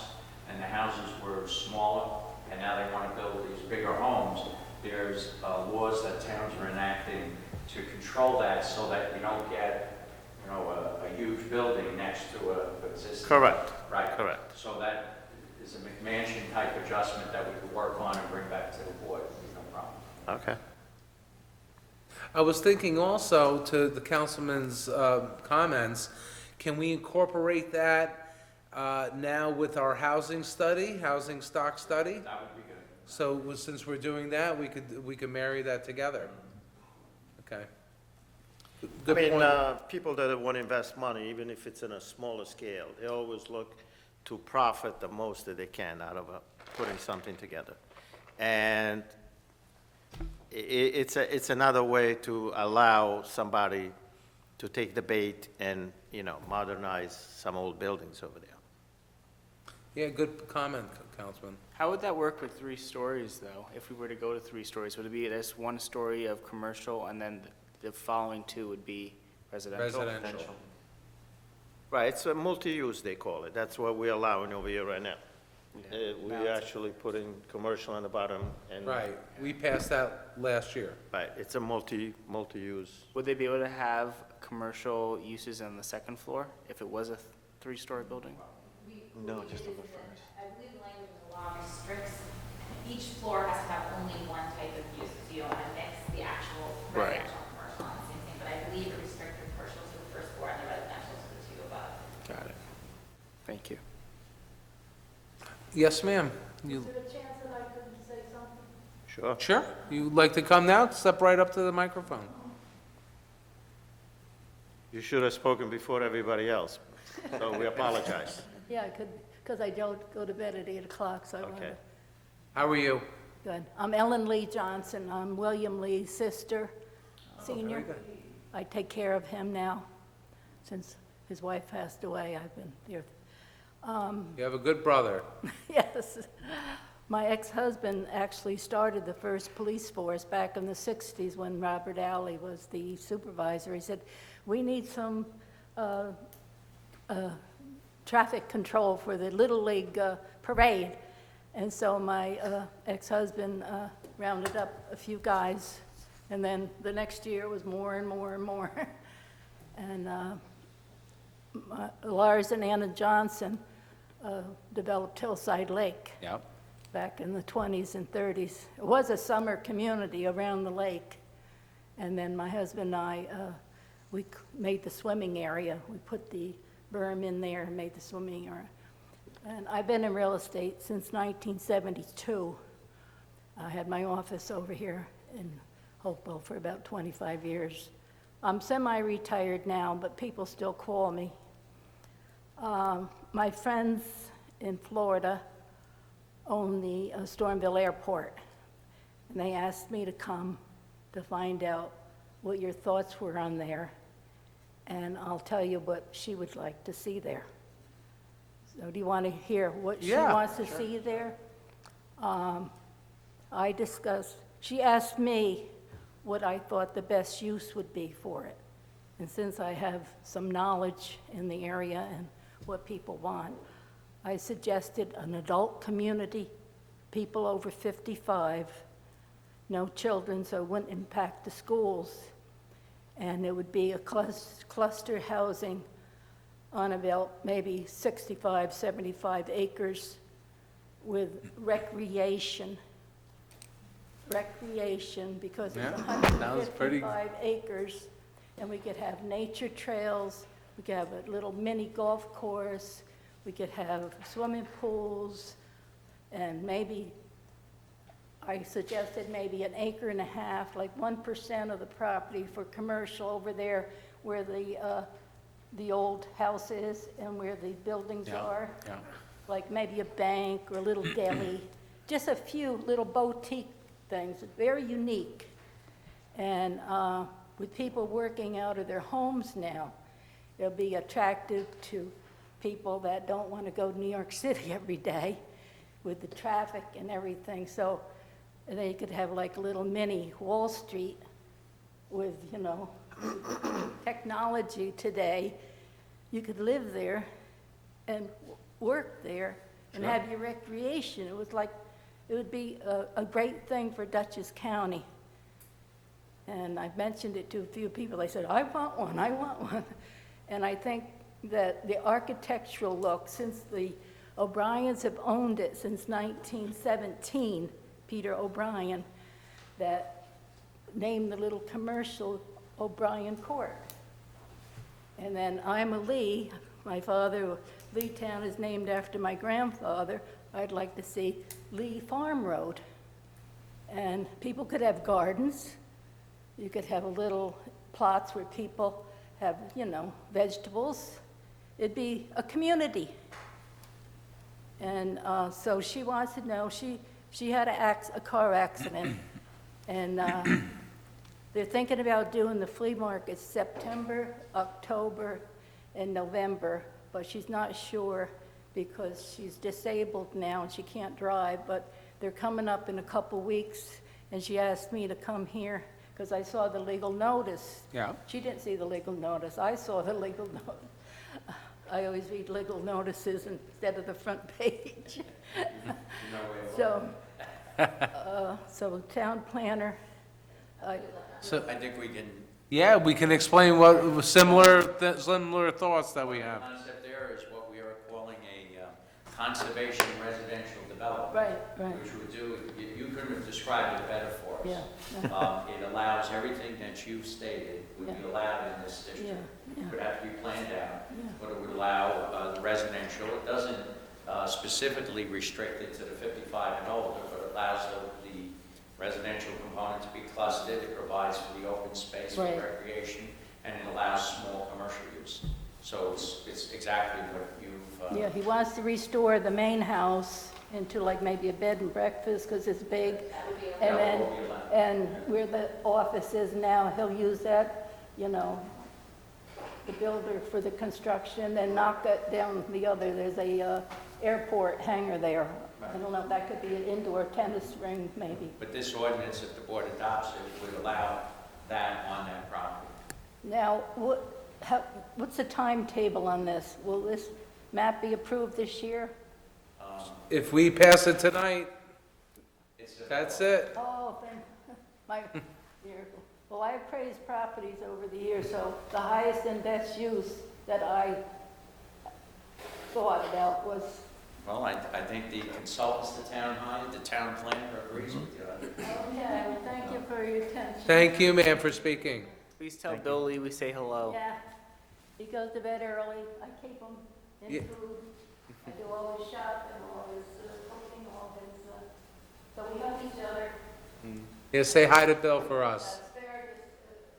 and the houses were smaller, and now they want to build these bigger homes, there's laws that towns are enacting to control that, so that you don't get, you know, a huge building next to a existing. Correct. Right. Correct. So that is a McMansion type adjustment that we could work on and bring back to the board, no problem. Okay. I was thinking also, to the councilman's comments, can we incorporate that now with our housing study, housing stock study? That would be good. So since we're doing that, we could marry that together. Okay. I Good mean, point. people that want to invest money, even if it's in a smaller scale, they always look to profit the most that they can out of putting something together. And it's another way to allow somebody to take the bait and, you know, modernize some old buildings over there. Yeah, good comment, Councilman. How would that work with 3 stories, though? If we were to go to 3 stories, would it be this 1 story of commercial, and then the following 2 would be residential? Residential. Right, it's a multi-use, they call it. That's what we're allowing over here right now. Yeah. We Now it's- actually putting commercial on the bottom and. Right, we passed that last year. Right, it's a multi-use. Would they be able to have commercial uses on the 2nd floor if it was a 3-story building? No, just on the first. I believe the language of the law restricts, each floor has to have only one type of use, so you don't want to mix the actual Right. residential and commercial on the same thing, but I believe it restricts the commercial to the first floor and the residential to the 2 above. Got it. Thank you. Yes, ma'am. You, Is there a chance that I could say something? Sure. sure, you'd like to come now? Step right up to the microphone. You should have spoken before everybody else, so we apologize. Yeah, I could, because I don't go to bed at 8 o'clock, so I wanted Okay. to. How are you? Good. I'm Ellen Lee Johnson. I'm William Lee's sister, senior. very good. I take care of him now. Since his wife passed away, I've been there. You have a good brother. Yes. My ex-husband actually started the first police force back in the 60s when Robert Alley was the supervisor. He said, "We need some traffic control for the Little League parade." And so my ex-husband rounded up a few guys, and then the next year it was more and more and more. And Lars and Anna Johnson developed Hillside Lake. Yep. back in the 20s and 30s. It was a summer community around the lake. And then my husband and I, made the swimming area. We put the berm in there and made the swimming area. And I've been in real estate since 1972. I had my office over here in Hopewell for about 25 years. I'm semi-retired now, but people still call me. My friends in Florida own the Stormville Airport, and they asked me to come to find out what your thoughts were on there, and I'll tell you what she would like to see there. So do you want to hear what she Yeah, wants to see there? She asked me what I thought the best use would be for it. And since I have some knowledge in the area and what people want, I suggested an adult community, people over 55, no children, so it wouldn't impact the schools. And it would be a cluster housing on about maybe 65, 75 acres with recreation, because it's Yeah, sounds pretty- 155 acres, and we could have nature trails, we could have a little mini golf course, we could have swimming pools, and maybe, I suggested maybe an acre and a half, like 1% of the property for commercial over there where the old house is and where the buildings Yeah, are. yeah. Like maybe a bank or a little deli, just a few little boutique things, very unique. And with people working out of their homes now, it'll be attractive to people that don't want to go to New York City every day with the traffic and everything. So they could have like a little mini Wall Street with, technology today. You could live there and work there and have your recreation. It would be a great thing for Dutchess County. And I've mentioned it to a few people. They said, I want one. And I think that the architectural look, since the O'Briens have owned it since 1917, Peter O'Brien, that named the little commercial O'Brien Court. And then I'm a Lee. My father, Lee Town is named after my grandfather. I'd like to see Lee Farm Road. And people could have gardens. You could have a little plots where people have, vegetables. It'd be a community. And so she wants to know, she had a car accident, and they're thinking about doing the flea market September, October, and November, but she's not sure because she's disabled now and she can't drive, but they're coming up in a couple weeks, and she asked me to come here because I saw the legal notice. Yeah. She didn't see the legal notice. I saw the legal notice. I always read legal notices instead of the front page. So, so town planner, So, I think we can, yeah, we can explain what similar thoughts that we the have. concept there is what we are calling a conservation residential development. right. Which would do, you couldn't have described it better for us. Yeah. It allows everything that you've stated would be allowed in this district. Yeah. It would have to be planned out, but it would allow the residential. It doesn't specifically restrict it to the 55 and older, but it allows the residential component to be clustered. It provides for the open space for Right. recreation, and it allows small commercial use. So it's exactly what you've. Yeah, he wants to restore the main house into like maybe a bed and breakfast because it's big. And then, and where the office is now, he'll use that, the builder for the construction and knock it down the other. There's a airport hangar there. I don't know if that could be an indoor tennis ring maybe. But this ordinance, if the board adopts it, would allow that on that property. Now, what's the timetable on this? Will this map be approved this year? If we pass it tonight, that's it. Oh, my, well, I've praised properties over the years, so the highest and best use that I thought about was Well, I think the consultants the town hired, the town planner agrees with you. Okay, well, thank you for your attention. Thank you, ma'am, for speaking. Please tell Billy we say hello. Yeah, he goes to bed early, I keep him Yeah. in food, I do all his shopping, all his cooking, all his, so we help each other. Yeah, say hi to Bill for us. Asparagus,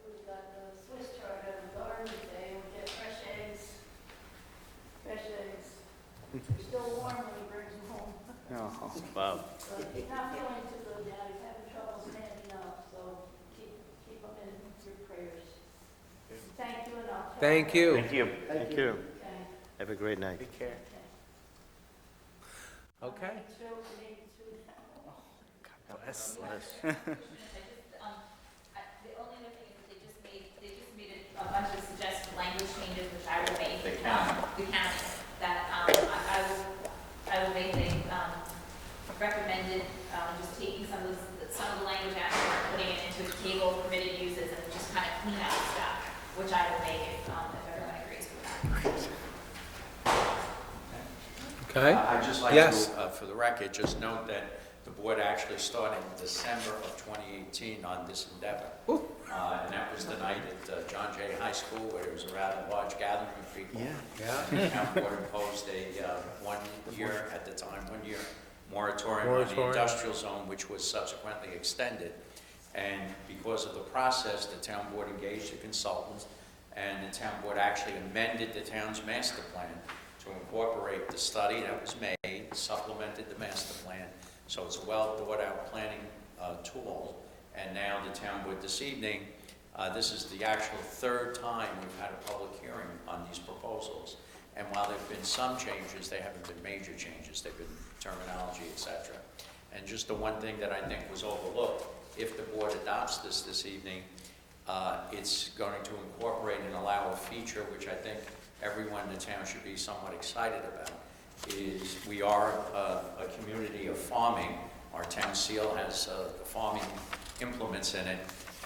we've got Swiss chard on the garden today, we get fresh eggs. They're still warm when he brings them home. Oh. Wow. But he's not feeling too good now, he's having trouble standing up, so keep him in your prayers. Thank you enough. Thank you. Thank you. Thank you. Okay. Have a great night. Take care. Okay. God bless. The only other thing is they just made a bunch of suggested language changes, which I will make. The county. The county, that, I will make, they, recommended, just taking some of the language out and putting it into a table of permitted uses and just kind of clean out stuff, which I will make if everyone agrees with that. Okay? I'd just like Yes. to, for the record, just note that the board actually started in December of 2018 on this endeavor. And that was the night at John Jay High School where there was a rather large gathering of people. Yeah. The town board imposed a 1 year, at the time, 1 year moratorium on the Moratorium. industrial zone, which was subsequently extended. And because of the process, the town board engaged a consultant, and the town board actually amended the town's master plan to incorporate the study that was made, supplemented the master plan. So it's a well-thought-out planning tool. And now the town board this evening, this is the actual third time we've had a public hearing on these proposals. And while there've been some changes, they haven't been major changes. They've been terminology, et cetera. And just the one thing that I think was overlooked, if the board adopts this evening, it's going to incorporate and allow a feature which I think everyone in the town should be somewhat excited about, is we are a community of farming. Our town seal has farming implements in it,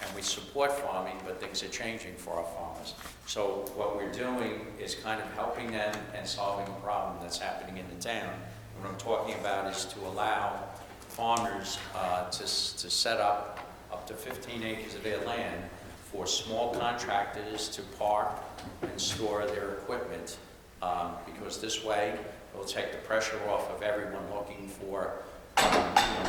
and we support farming, but things are changing for our farmers. So what we're doing is kind of helping them and solving a problem that's happening in the town. What I'm talking about is to allow farmers to set up to 15 acres of their land for small contractors to park and store their equipment, because this way it'll take the pressure off of everyone looking for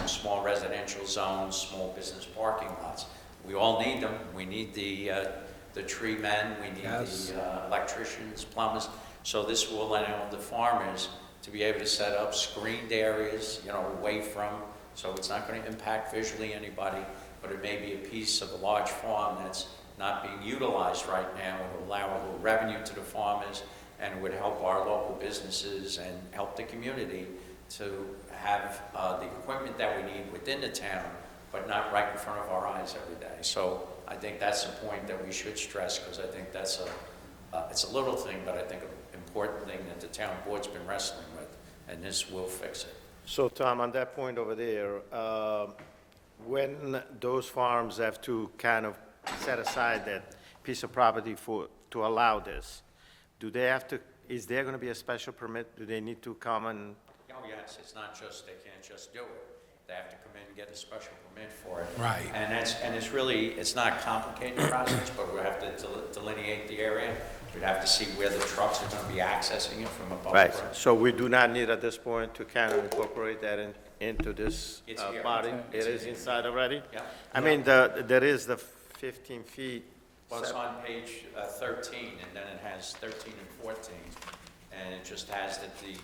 small residential zones, small business parking lots. We all need them. We need the tree men, we need Yes. the electricians, plumbers. So this will allow the farmers to be able to set up screened areas, away from, so it's not going to impact visually anybody, but it may be a piece of a large farm that's not being utilized right now. It will allow a little revenue to the farmers, and it would help our local businesses and help the community to have the equipment that we need within the town, but not right in front of our eyes every day. So I think that's the point that we should stress, because I think that's it's a little thing, but I think an important thing that the town board's been wrestling with, and this will fix it. So Tom, on that point over there, when those farms have to kind of set aside that piece of property to allow this, do they have to, is there going to be a special permit? Do they need to come and? Oh, yes, it's not just, they can't just do it. They have to come in and get a special permit for it. Right. And it's really, it's not a complicated process, but we have to delineate the area. We'd have to see where the trucks are going to be accessing it from above. Right, ground. so we do not need at this point to kind of incorporate that into this It's here. body? It's It is here. inside already? Yeah. I mean, there is the 15 feet. Well, it's on page 13, and then it has 13 and 14. And it just has that be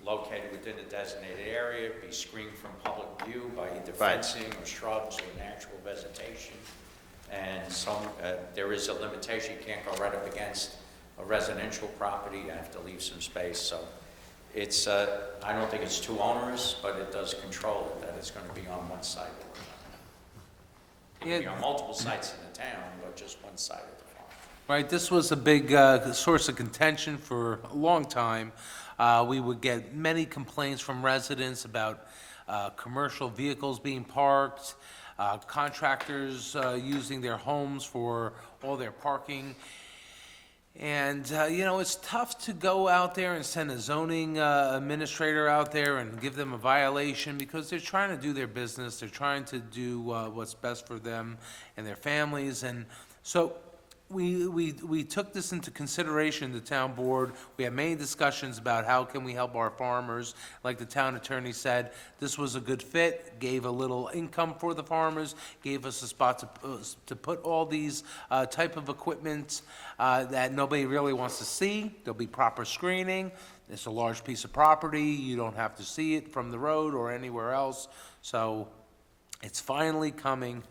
located within the designated area, be screened from public view by either Right. fencing or shrubs or natural vegetation. And there is a limitation, you can't go right up against a residential property, you have to leave some space. So it's, I don't think it's too onerous, but it does control it, that it's going to be on one site. It can be Yeah. on multiple sites in the town, but just one side of the farm. Right, this was a big source of contention for a long time. We would get many complaints from residents about commercial vehicles being parked, contractors using their homes for all their parking. And, it's tough to go out there and send a zoning administrator out there and give them a violation because they're trying to do their business, they're trying to do what's best for them and their families. And so we took this into consideration, the town board. We had many discussions about how can we help our farmers. Like the town attorney said, this was a good fit, gave a little income for the farmers, gave us a spot to put all these type of equipment that nobody really wants to see. There'll be proper screening. It's a large piece of property. You don't have to see it from the road or anywhere else. So it's finally coming.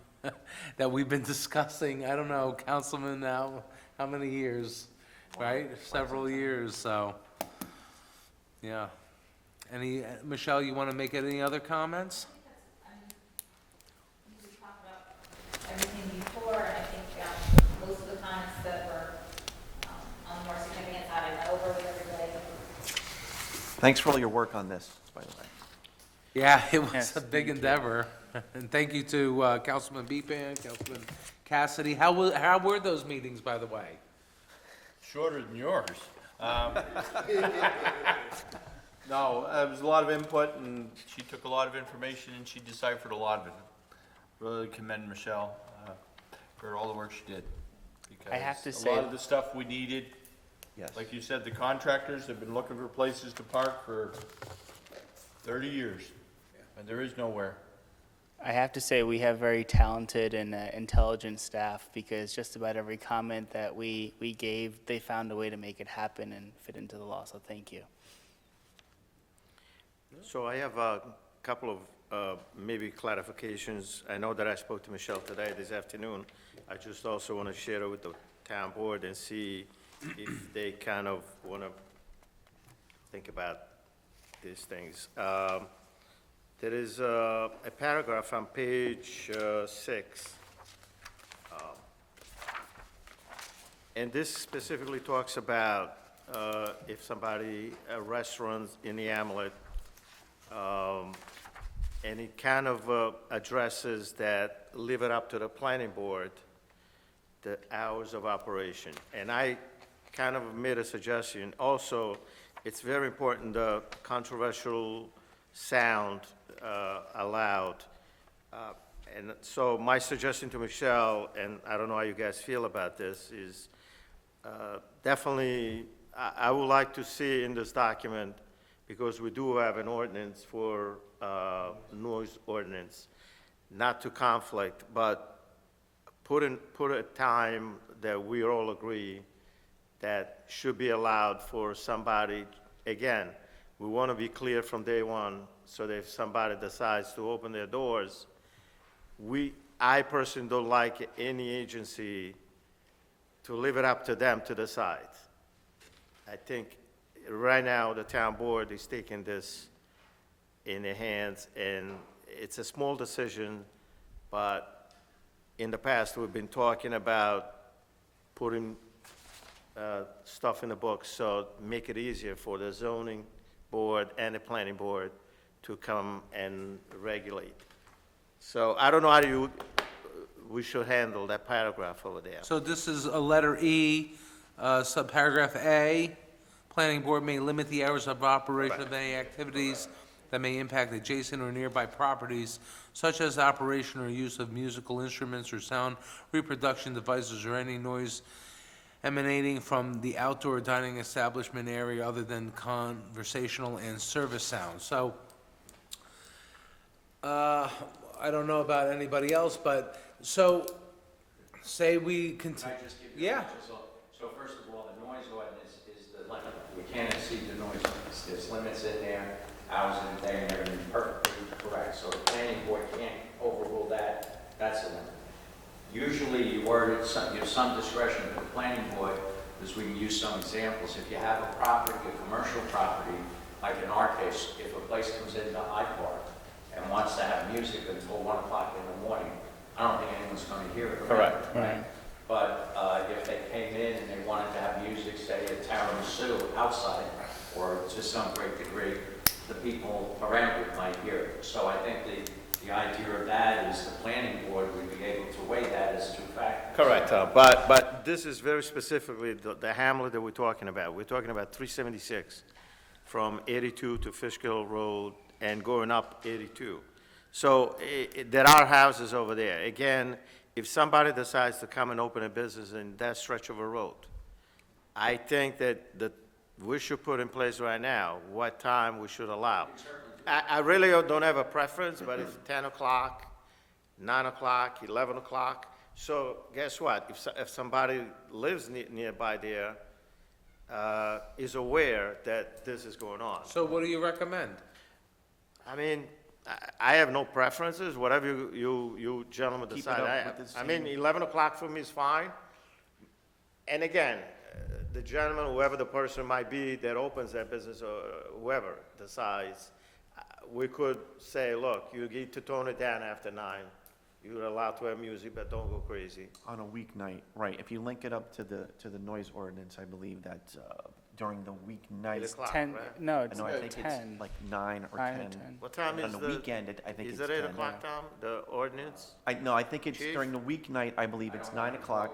That we've been discussing, I don't know, Councilman, now, how many years, right? Several years, so, yeah. Michelle, you want to make any other comments? We talked about everything before, and I think most of the comments that were on the more significant side, I went over with everybody. Thanks for all your work on this, by the way. Yeah, it was Yes, a big endeavor. And thank you to Councilman Beepan, Councilman Cassidy. How were those meetings, by the way? Shorter than yours. No, it was a lot of input, and she took a lot of information, and she deciphered a lot of it. Really commend Michelle for all the work she did. I have to Because say- a lot of the stuff we needed, Yes. like you said, the contractors have been looking for places to park for 30 years, and there is nowhere. I have to say, we have very talented and intelligent staff, because just about every comment that we gave, they found a way to make it happen and fit into the law, so thank you. So I have a couple of maybe clarifications. I know that I spoke to Michelle today, this afternoon. I just also want to share it with the town board and see if they kind of want to think about these things. There is a paragraph on page 6. And this specifically talks about if somebody, a restaurant in the hamlet, and it kind of addresses that, leave it up to the planning board, the hours of operation. And I kind of made a suggestion. Also, it's very important, the controversial sound allowed. And so my suggestion to Michelle, and I don't know how you guys feel about this, is definitely, I would like to see in this document, because we do have an ordinance for noise ordinance, not to conflict, but put a time that we all agree that should be allowed for somebody. Again, we want to be clear from day one, so that if somebody decides to open their doors, I personally don't like any agency to leave it up to them to decide. I think right now, the town board is taking this in their hands, and it's a small decision, but in the past, we've been talking about putting stuff in the books, so make it easier for the zoning board and the planning board to come and regulate. So I don't know how we should handle that paragraph over there. So this is a letter E, subparagraph A. Planning board may limit the hours of operation of any activities that may impact adjacent or nearby properties, such as operation or use of musical instruments or sound reproduction devices or any noise emanating from the outdoor dining establishment area other than conversational and service sounds. So, I don't know about anybody else, but, so, say we continue. Can I just give you? Yeah. So first of all, the noise ordinance is the limit. We can't exceed the noise limits. There's limits in there, hours in the day, and they're perfectly correct. So the planning board can't overrule that. That's the limit. Usually you word it, give some discretion to the planning board, because we can use some examples. If you have a property, a commercial property, like in our case, if a place comes into Hyde Park and wants to have music until 1 o'clock in the morning, I don't think anyone's going to hear it. Correct. Right. But if they came in and they wanted to have music, say at tiramisu outside, or to some great degree, the people around it might hear it. So I think the idea of that is the planning board would be able to weigh that as two factors. Correct, but this is very specifically the hamlet that we're talking about. We're talking about 376 from 82 to Fishkill Road and going up 82. So there are houses over there. Again, if somebody decides to come and open a business in that stretch of a road, I think that we should put in place right now what time we should allow. I really don't have a preference, but it's 10 o'clock, 9 o'clock, 11 o'clock. So guess what? If somebody lives nearby there, is aware that this is going on. So what do you recommend? I mean, I have no preferences, whatever you gentlemen Keep it decide. up with the I mean, same- 11 o'clock for me is fine. And again, the gentleman, whoever the person might be that opens that business, or whoever decides, we could say, look, you need to tone it down after 9. You're allowed to have music, but don't go crazy. On a weeknight, right, if you link it up to the noise ordinance, I believe that during the 8 weeknights. o'clock, 10, right? no, it's No, I think 10. it's like 9 or 9 or 10. 10. What time And is on the weekend, I think Is it's it 8 10. o'clock, Tom, the ordinance? No, I think it's Chief? during the weeknight, I believe it's 9 o'clock,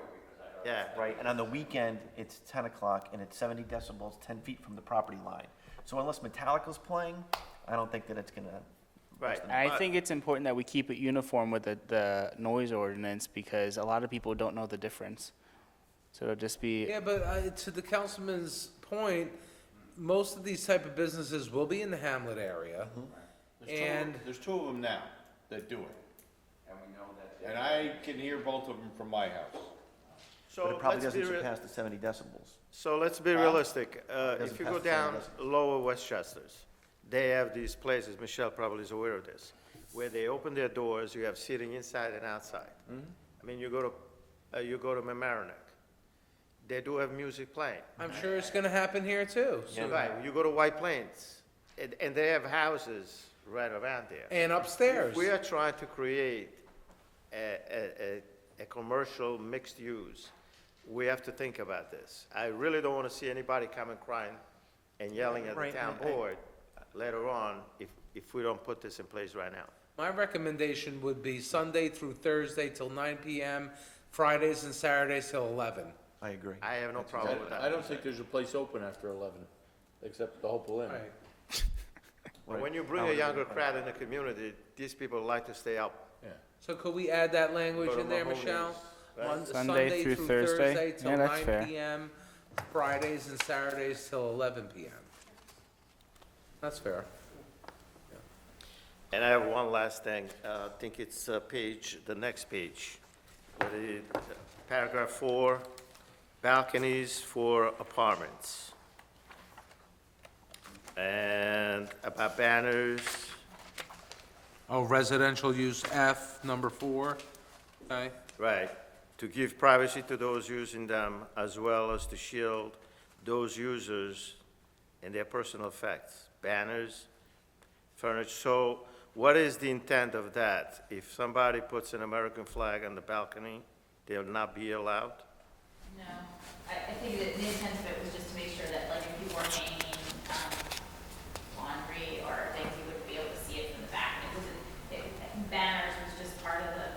Yeah. right? And on the weekend, it's 10 o'clock, and it's 70 decibels, 10 feet from the property line. So unless Metallica's playing, I don't think that it's gonna. Right. I think it's important that we keep it uniform with the noise ordinance because a lot of people don't know the difference. So it'll just be, Yeah, but to the councilman's point, most of these type of businesses will be in the Hamlet area. And, There's two of them now that do it. And we know that. And I can hear both of them from my house. So But it probably let's be doesn't real- surpass the 70 decibels. So let's be realistic. Doesn't If you pass go the down same Lower Westchester's, they have these places, Michelle probably is aware of this, where they open their doors, you have seating inside and outside. I mean, you go to Mamaroneck, they do have music playing. I'm sure it's gonna happen here too. soon. Right, you go to White Plains, and they have houses right around there. And upstairs. We are trying to create a commercial mixed use. We have to think about this. I really don't want to see anybody coming crying and yelling at the Right, town board later on if we don't put this in place right now. My recommendation would be Sunday through Thursday till 9 PM, Fridays and Saturdays till 11. I agree. I have no problem with that. I don't think there's a place open after 11, except the Hopewell Inn. Right. But when you bring a younger crowd in the community, these people like to stay up. Yeah. So could we add that language Go to in there, Mahoney's, Michelle? right? Mon- Sunday through Thursday? till Yeah, that's 9 fair. PM, Fridays and Saturdays till 11 PM. That's fair. And I have one last thing. I think it's the next page. Paragraph 4, balconies for apartments. And about banners, Oh, residential use F, number 4, okay? right, to give privacy to those using them as well as to shield those users and their personal effects. Banners, furniture. So what is the intent of that? If somebody puts an American flag on the balcony, they'll not be allowed? No, I think that the intent of it was just to make sure that, like, if people were hanging, laundry or things, you would be able to see it from the back. Banners was just part of the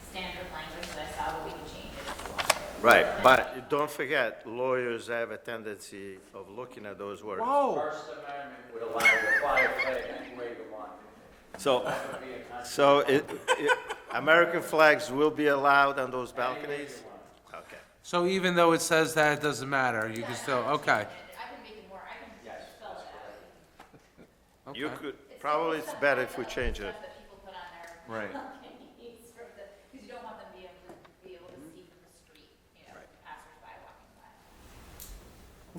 standard language that I saw, but we can change it if you want to. Right, but don't forget, lawyers have a tendency of looking at those words. First Amendment would allow the flag flag any way you want. So American flags will be allowed on those balconies? Okay. So even though it says that, it doesn't matter, you can still, okay. I can make it more, I can spell it out. You could, probably it's better if we change it. Stuff that people put on their Right. balconies from the, because you don't want them to be able to see from the street, you know, passersby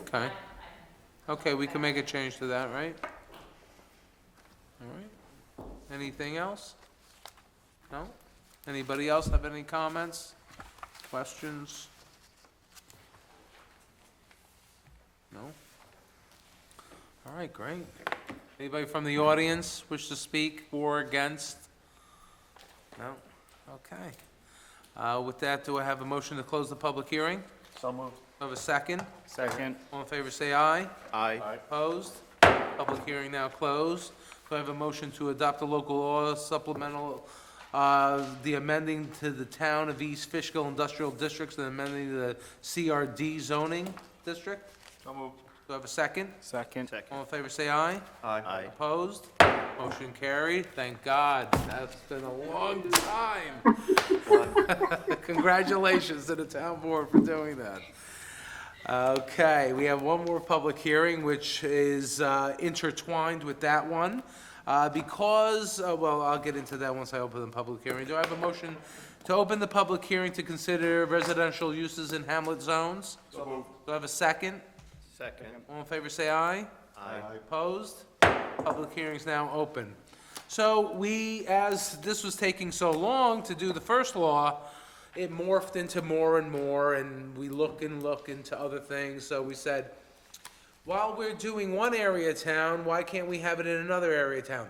walking by. Okay. Okay, we can make a change to that, right? All right. Anything else? No? Anybody else have any comments, questions? No? All right, great. Anybody from the audience wish to speak for or against? No? Okay. With that, do I have a motion to close the public hearing? So moved. Have a second? second. All in favor, say aye. Aye. Opposed? Public hearing now closed. Do I have a motion to adopt the local law supplemental, the amending to the town of East Fishkill Industrial Districts and amending the CRD zoning district? So moved. Do I have a second? Second. All in favor, say aye. Aye. Opposed? Motion carried. Thank God. That's been a long time. Congratulations to the town board for doing that. Okay, we have one more public hearing, which is intertwined with that one. Because, well, I'll get into that once I open the public hearing. Do I have a motion to open the public hearing to consider residential uses in hamlet zones? Do I have a second? Second. All in favor, say aye. Aye. Opposed? Public hearing's now open. So we, as this was taking so long to do the first law, it morphed into more and more, and we look into other things. So we said, while we're doing one area of town, why can't we have it in another area of town?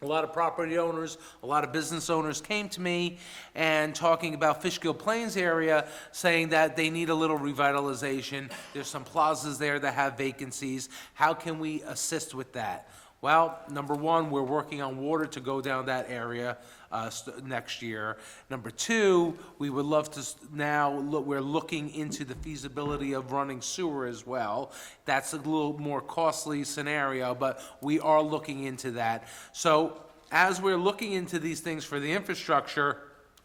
A lot of property owners, a lot of business owners came to me and talking about Fishkill Plains area, saying that they need a little revitalization. There's some plazas there that have vacancies. How can we assist with that? Well, number one, we're working on water to go down that area next year. Number two, we would love to we're looking into the feasibility of running sewer as well. That's a little more costly scenario, but we are looking into that. So as we're looking into these things for the infrastructure,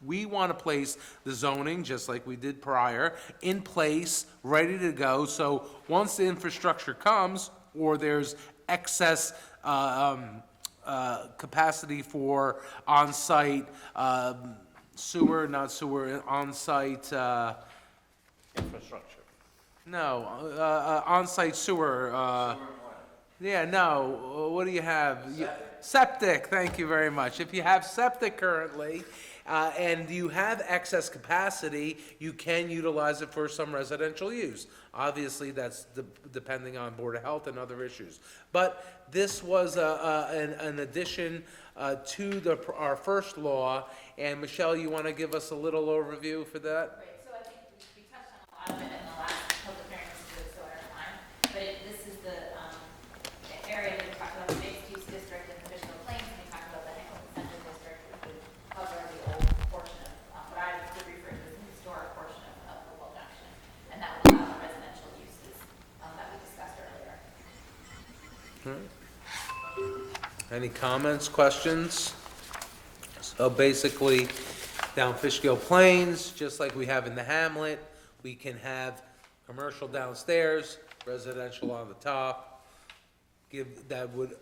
we want to place the zoning, just like we did prior, in place, ready to go. So once the infrastructure comes, or there's excess capacity for on-site sewer, not sewer, on-site, Infrastructure. no, on-site sewer, yeah, no, what do you have? Septic, thank you very much. If you have septic currently, and you have excess capacity, you can utilize it for some residential use. Obviously, that's depending on Board of Health and other issues. But this was an addition to our first law, and Michelle, you want to give us a little overview for that? Right, so I think we touched on a lot of it in the last public hearing, so our time, but this is the area that we talked about, the mixed-use district in the Fishkill Plains, and we talked about the Hamilton Center district, which would cover the old portion of, what I would refer to as the historic portion of Hopewell Junction, and that would allow the residential uses that we discussed earlier. Any comments, questions? So basically, down Fishkill Plains, just like we have in the hamlet, we can have commercial downstairs, residential on the top. That would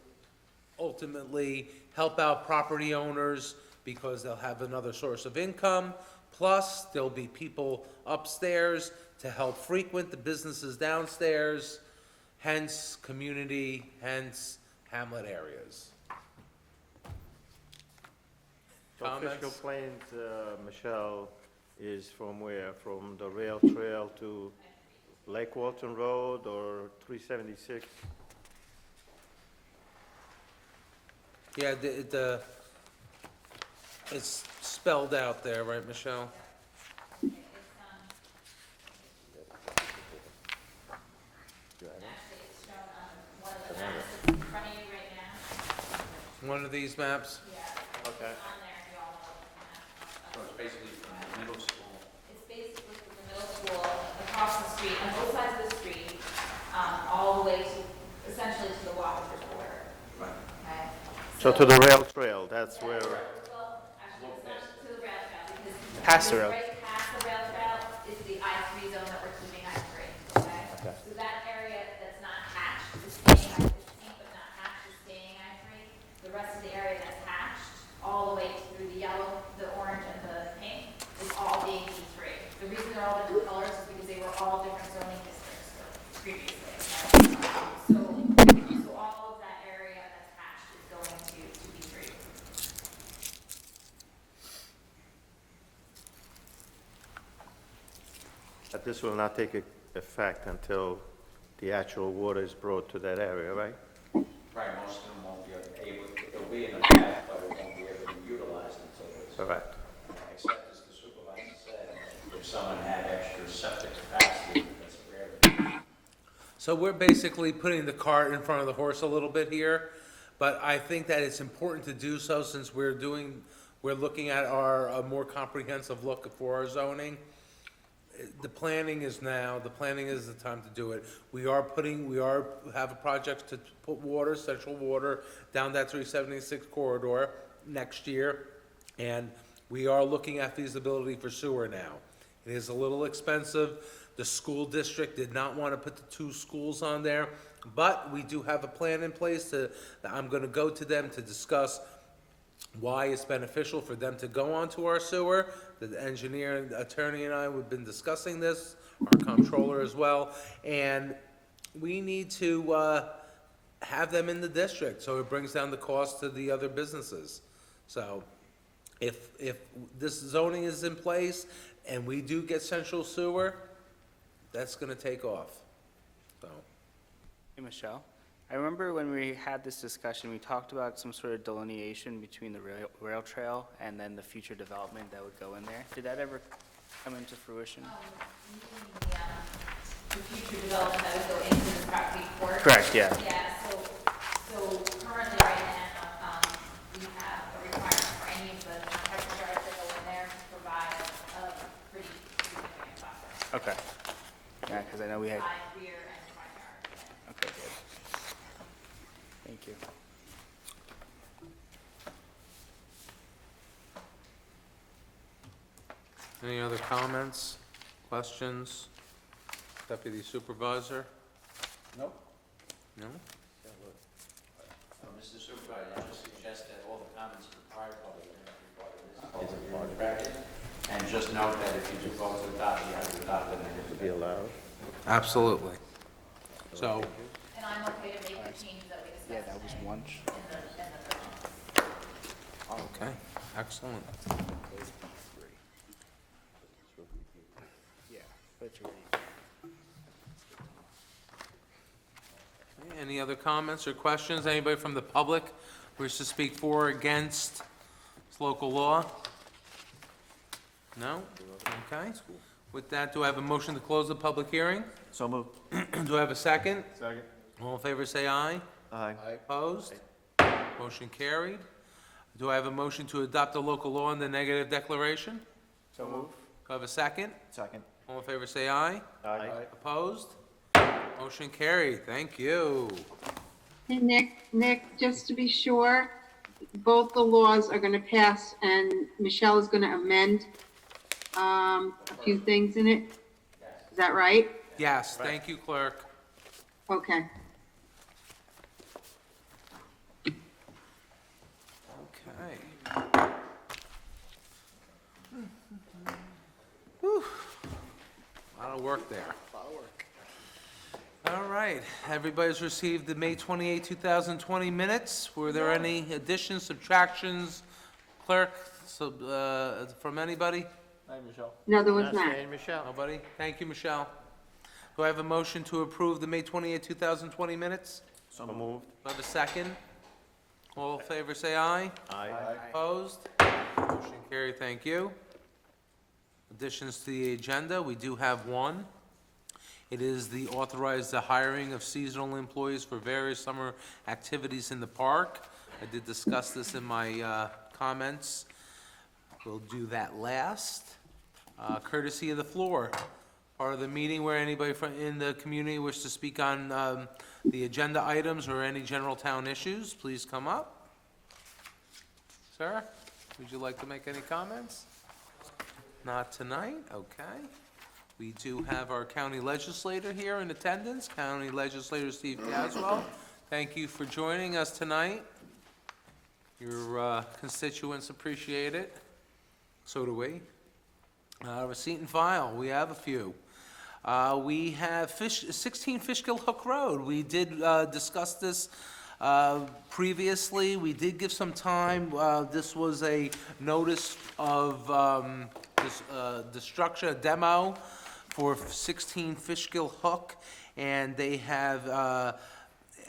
ultimately help out property owners because they'll have another source of income. Plus, there'll be people upstairs to help frequent the businesses downstairs, hence community, hence hamlet areas. So Comments? Fishkill Plains, Michelle, is from where? From the rail trail to Lake Walton Road or 376? Yeah, it's spelled out there, right, Michelle? It's, actually, it's shown on one of the maps that's in front of you right now. One of these maps? Yeah. Okay. On there, you all know what the map So it's basically from the middle school. It's basically from the middle school, across the street, on both sides of the street, all the way to, essentially to the Waterford border, Right. okay? So to the rail trail, that's where, Well, actually, it's not to the rail trail, because. Past the rail. Right past the rail trail is the I-3 zone that we're keeping I-3, okay? So that area that's not hatched is staying, it's pink but not hatched is staying I-3. The rest of the area that's hatched, all the way through the yellow, the orange, and the pink, is all being E3. The reason they're all different colors is because they were all different zoning districts previously, okay? So all of that area that's hatched is going to E3. but this will not take effect until the actual water is brought to that area, right? Right, most of them won't be able, it'll be in the back, but it won't be able to be utilized until it's, Correct. except as the supervisor said, if someone had extra septic capacity, that's rare. So we're basically putting the cart in front of the horse a little bit here. But I think that it's important to do so since we're looking at a more comprehensive look for our zoning. The planning is the time to do it. We have a project to put central water down that 376 corridor next year. And we are looking at feasibility for sewer now. It is a little expensive. The school district did not want to put the 2 schools on there, but we do have a plan in place that I'm gonna go to them to discuss why it's beneficial for them to go onto our sewer. The engineer and attorney and I have been discussing this, our comptroller as well, and we need to have them in the district, so it brings down the cost to the other businesses. So if this zoning is in place and we do get central sewer, that's gonna take off, so. Hey, Michelle, I remember when we had this discussion, we talked about some sort of delineation between the rail trail and then the future development that would go in there. Did that ever come into fruition? The future development that would go into the property court. Correct, yeah. Yeah, so currently right now, we have a requirement for any of the contractor yards that go in there to provide a pretty significant buffer. Okay. Yeah, because I know we had, Side, rear, and front yard. okay, good. Thank you. Any other comments, questions? Deputy Supervisor? Nope. No? Mr. Supervisor, I just suggest that all the comments in the prior public hearing be part of this. And just note that if you do vote to adopt, you have to adopt it negatively. Be allowed? Absolutely. So, And I'm okay to make the changes that we discussed Yeah, that was today lunch. in the okay, excellent. Yeah, but it's already. Any other comments or questions? Anybody from the public wish to speak for or against this local law? No? Okay. With that, do I have a motion to close the public hearing? So moved. Do I have a second? Second. All in favor, say aye. Aye. Opposed? Motion carried. Do I have a motion to adopt a local law in the negative declaration? So moved. Do I have a second? Second. All in favor, say aye. Aye. Opposed? Motion carried. Thank you. Hey, Nick, just to be sure, both the laws are gonna pass and Michelle is gonna amend, a few things in it. Is that right? Yes, thank you, clerk. Okay. Okay. Whew. Lot of work there. All right, everybody's received the May 28, 2020 minutes. Were there any additions, subtractions, clerk, from anybody? Hi, Michelle. No, there was That's not. Jane Michelle. Nobody? Thank you, Michelle. Do I have a motion to approve the May 28, 2020 minutes? So moved. Do I have a second? All in favor, say aye. Aye. Opposed? Motion carried, thank you. Additions to the agenda, we do have one. It is the authorize the hiring of seasonal employees for various summer activities in the park. I did discuss this in my comments. We'll do that last. Courtesy of the floor, part of the meeting where anybody in the community wish to speak on the agenda items or any general town issues, please come up. Sir, would you like to make any comments? Not tonight, okay. We do have our county legislator here in attendance, County Legislator Steve Caswell. Thank you for joining us tonight. Your constituents appreciate it, so do we. Receipt and file, we have a few. We have 16 Fishkill Hook Road. We did discuss this previously. We did give some time. This was a notice of destruction, a demo for 16 Fishkill Hook, and they have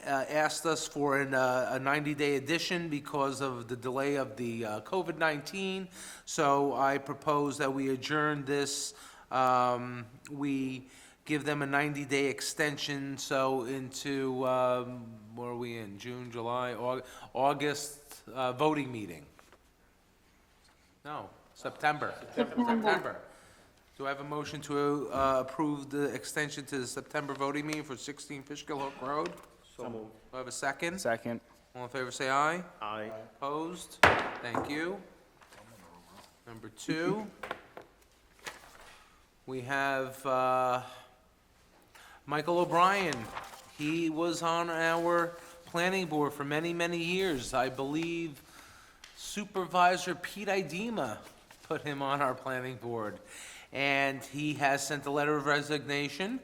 asked us for a 90-day addition because of the delay of the COVID-19. So I propose that we adjourn this. We give them a 90-day extension, so into, what are we in, June, July, August, voting meeting? No, September. September. Do I have a motion to approve the extension to the September voting meeting for 16 Fishkill Hook Road? So moved. Do I have a second? Second. All in favor, say aye. Aye. Opposed? Thank you. Number 2, we have Michael O'Brien. He was on our planning board for many, many years. I believe Supervisor Pete Idema put him on our planning board. And he has sent a letter of resignation.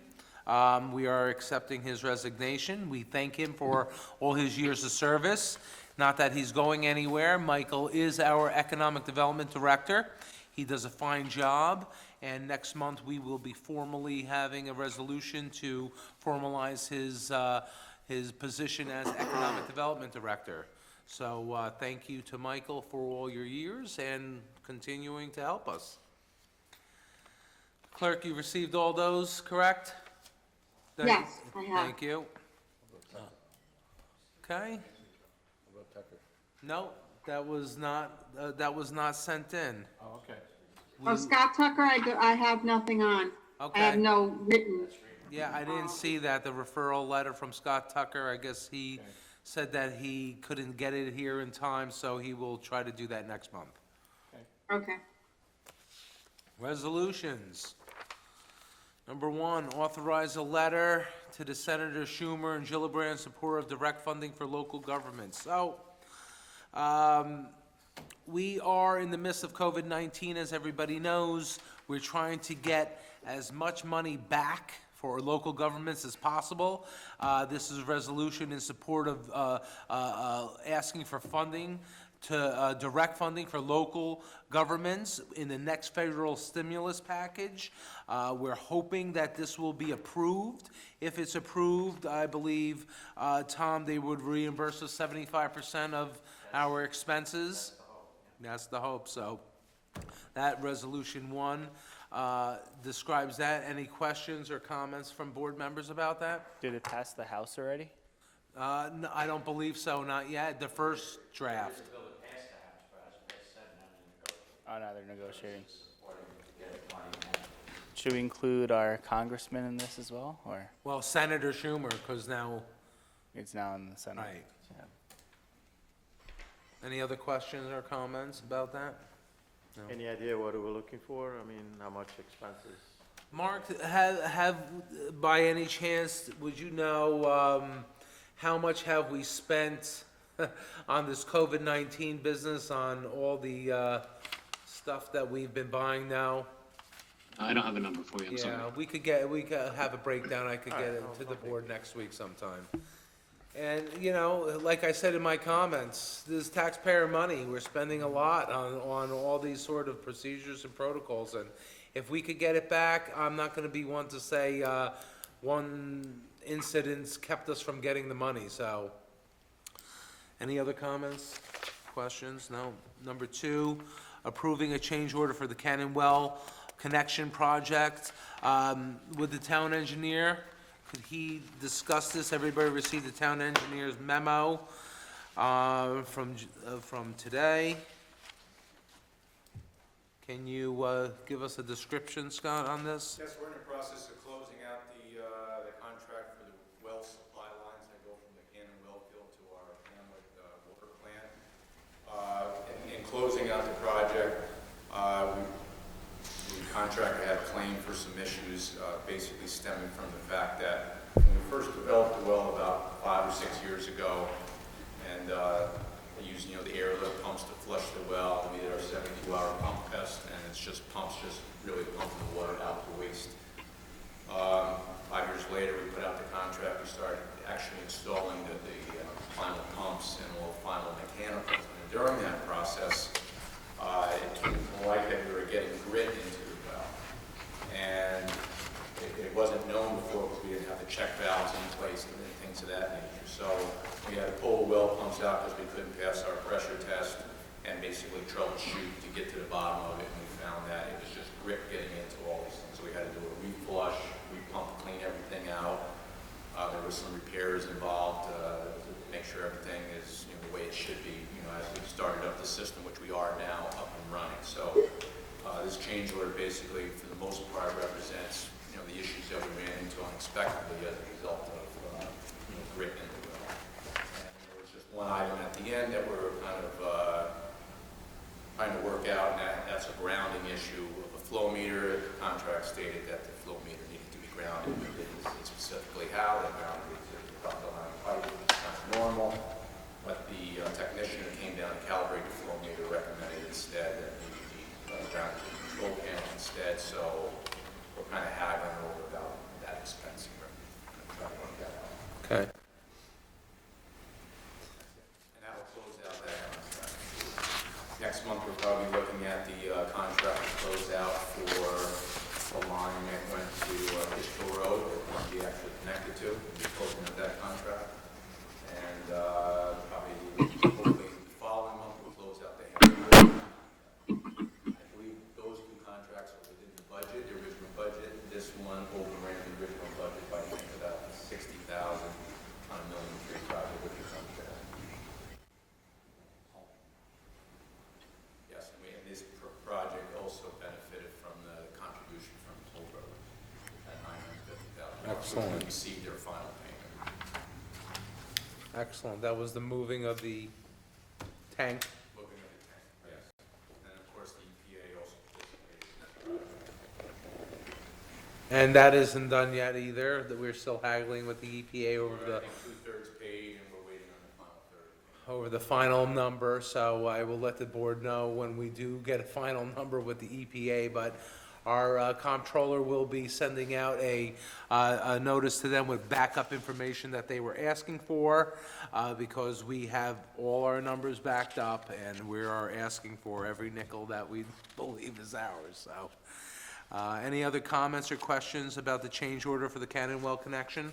We are accepting his resignation. We thank him for all his years of service. Not that he's going anywhere. Michael is our Economic Development Director. He does a fine job, and next month we will be formally having a resolution to formalize his position as Economic Development Director. So thank you to Michael for all your years and continuing to help us. Clerk, you received all those, correct? Yes, I have. Thank you. Okay. No, that was not sent in. Oh, okay. Oh, Scott Tucker, I have nothing on. I have Okay. no written. Yeah, I didn't see that, the referral letter from Scott Tucker. I guess he said that he couldn't get it here in time, so he will try to do that next month. Okay. Resolutions. Number 1, authorize a letter to the Senator Schumer and Gillibrand in support of direct funding for local governments. So, we are in the midst of COVID-19, as everybody knows. We're trying to get as much money back for local governments as possible. This is a resolution in support of asking for funding to direct funding for local governments in the next federal stimulus package. We're hoping that this will be approved. If it's approved, I believe, Tom, they would reimburse us 75% of our expenses. That's the hope. So that resolution 1 describes that. Any questions or comments from board members about that? Did it pass the House already? No, I don't believe so, not yet. The first draft. Oh, no, they're negotiating. Should we include our congressman in this as well, or Well, Senator Schumer, because now, it's now in the Senate? right. Any other questions or comments about that? Any idea what we're looking for? I mean, how much expenses? Mark, have, by any chance, would you know, how much have we spent on this COVID-19 business, on all the, stuff that we've been buying now? I don't have a number for you, I'm sorry. Yeah, we could have a breakdown, I could get it to the board next week sometime. And, you know, like I said in my comments, this is taxpayer money, we're spending a lot on all these sort of procedures and protocols, and if we could get it back, I'm not gonna be one to say, one incident's kept us from getting the money, so. Any other comments, questions? No. Number 2, approving a change order for the Cannon Well Connection Project, with the town engineer. Could he discuss this? Everybody received the town engineer's memo from today. Can you give us a description, Scott, on this? Yes, we're in the process of closing out the contract for the well supply lines that go from the Cannon well field to our Hamlet water plant. In closing out the project, the contractor had a claim for some issues, basically stemming from the fact that when we first developed the well about 5 or 6 years ago, and we used, the airlift pumps to flush the well, we did our 72-hour pump test, and it's just pumps just really pumping the water out to waste. 5 years later, we put out the contract, we started actually installing the final pumps and all the final mechanicals. And during that process, it came to light that we were getting grit into the well. And it wasn't known before because we didn't have the check valves in place and things of that nature. So we had to pull the well pumps out because we couldn't pass our pressure test and basically troubleshoot to get to the bottom of it. And we found that it was just grit getting into all these things. So we had to do a reflush, repump out. There was some repairs involved to make sure everything is, the way it should be, as we started up the system, which we are now up and running. So this change order basically, for the most part, represents, the issues that we ran into unexpectedly as a result of, grit in the will. And there was just one item at the end that we're kind of trying to work out, and that's a grounding issue of a flow meter. The contract stated that the flow meter needed to be grounded. We didn't say specifically how. They grounded it to the top of the line pipe, which is kind of normal. But the technician who came down to calibrate the flow meter recommended instead that it needed to be grounded to the control panel instead. So we're kind of haggling over about that expense here. I'm trying to work that out. Okay. And that will close out that contract. Next month, we're probably looking at the contract to close out for the line that went to Fishkill Road, that we'll be actually connected to. We'll be closing out that contract. And probably, hopefully, the following month, we'll close out the Hampton. I believe those two contracts are within the budget, the original budget. This one overran the original budget by, I think, about 60,000 on a $1.3 million project, which is unfair. Yes, and this project also benefited from the contribution from Toll Brothers at $950,000. Excellent. We received their final payment. Excellent. That was the moving of the tank. Moving of the tank, yes. And of course, the EPA also participated in that project. And that isn't done yet either, that we're still haggling with the EPA over We're, I the, think, 2/3 paid, and we're waiting on the final third. over the final number, so I will let the board know when we do get a final number with the EPA, but our comptroller will be sending out a notice to them with backup information that they were asking for, because we have all our numbers backed up, and we are asking for every nickel that we believe is ours, so. Any other comments or questions about the change order for the Cannon Well connection?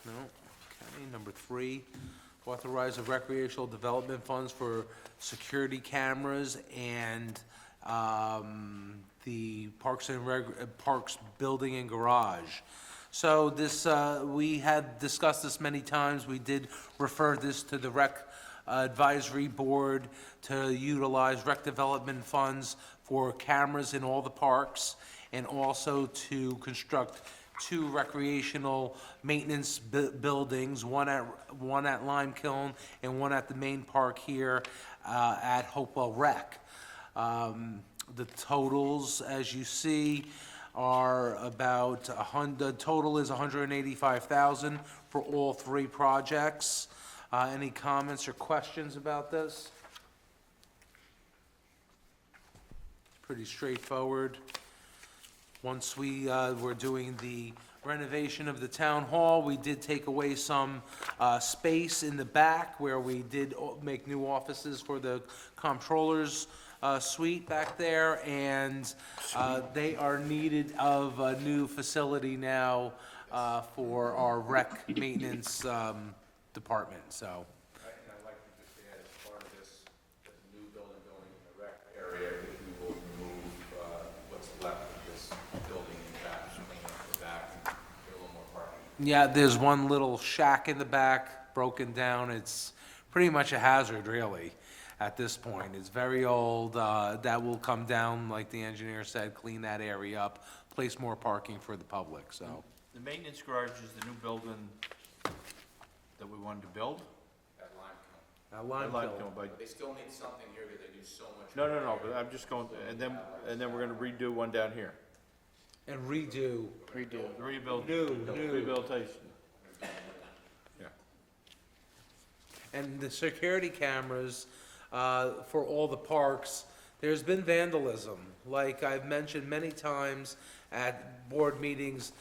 No? Okay, number 3, authorize the recreational development funds for security cameras and the Parks building and garage. So this, we had discussed this many times. We did refer this to the Rec Advisory Board to utilize rec development funds for cameras in all the parks, and also to construct 2 recreational maintenance buildings, one at Lime Kiln and one at the main park here at Hopewell Rec. The totals, as you see, are about the total is $185,000 for all 3 projects. Any comments or questions about this? Pretty straightforward. Once we were doing the renovation of the town hall, we did take away some space in the back where we did make new offices for the comptroller's suite back there, and they are needed of a new facility now for our rec maintenance department, so. Right, and I'd like to just add, as part of this, the new building going in the rec area, which we will remove what's left of this building in the back, just clean up the back, and get a little more parking. Yeah, there's one little shack in the back, broken down. It's pretty much a hazard, really, at this point. It's very old. That will come down, like the engineer said, clean that area up, place more parking for the public, so. The maintenance garage is the new building that we wanted to build? At Lime Kiln. Lime Lime Kiln. Kiln, but, But they still need something here because they do so much. no, but I'm just going, and then we're gonna redo one down here. And redo. Rebuild. New. Rehabilitation. Yeah. And the security cameras for all the parks, there's been vandalism. Like I've mentioned many times at board meetings,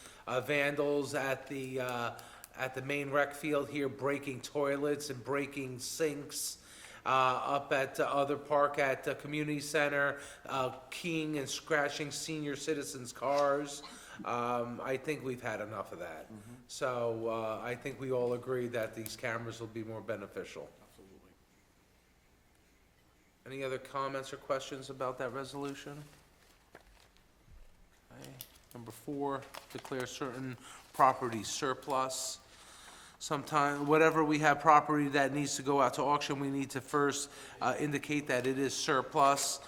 vandals at the main rec field here breaking toilets and breaking sinks. Up at the other park at the community center, keying and scratching senior citizens' cars. I think we've had enough of that. So I think we all agree that these cameras will be more beneficial. Absolutely. Any other comments or questions about that resolution? Okay. Number 4, declare certain property surplus. Sometime, whatever we have property that needs to go out to auction, we need to first indicate that it is surplus.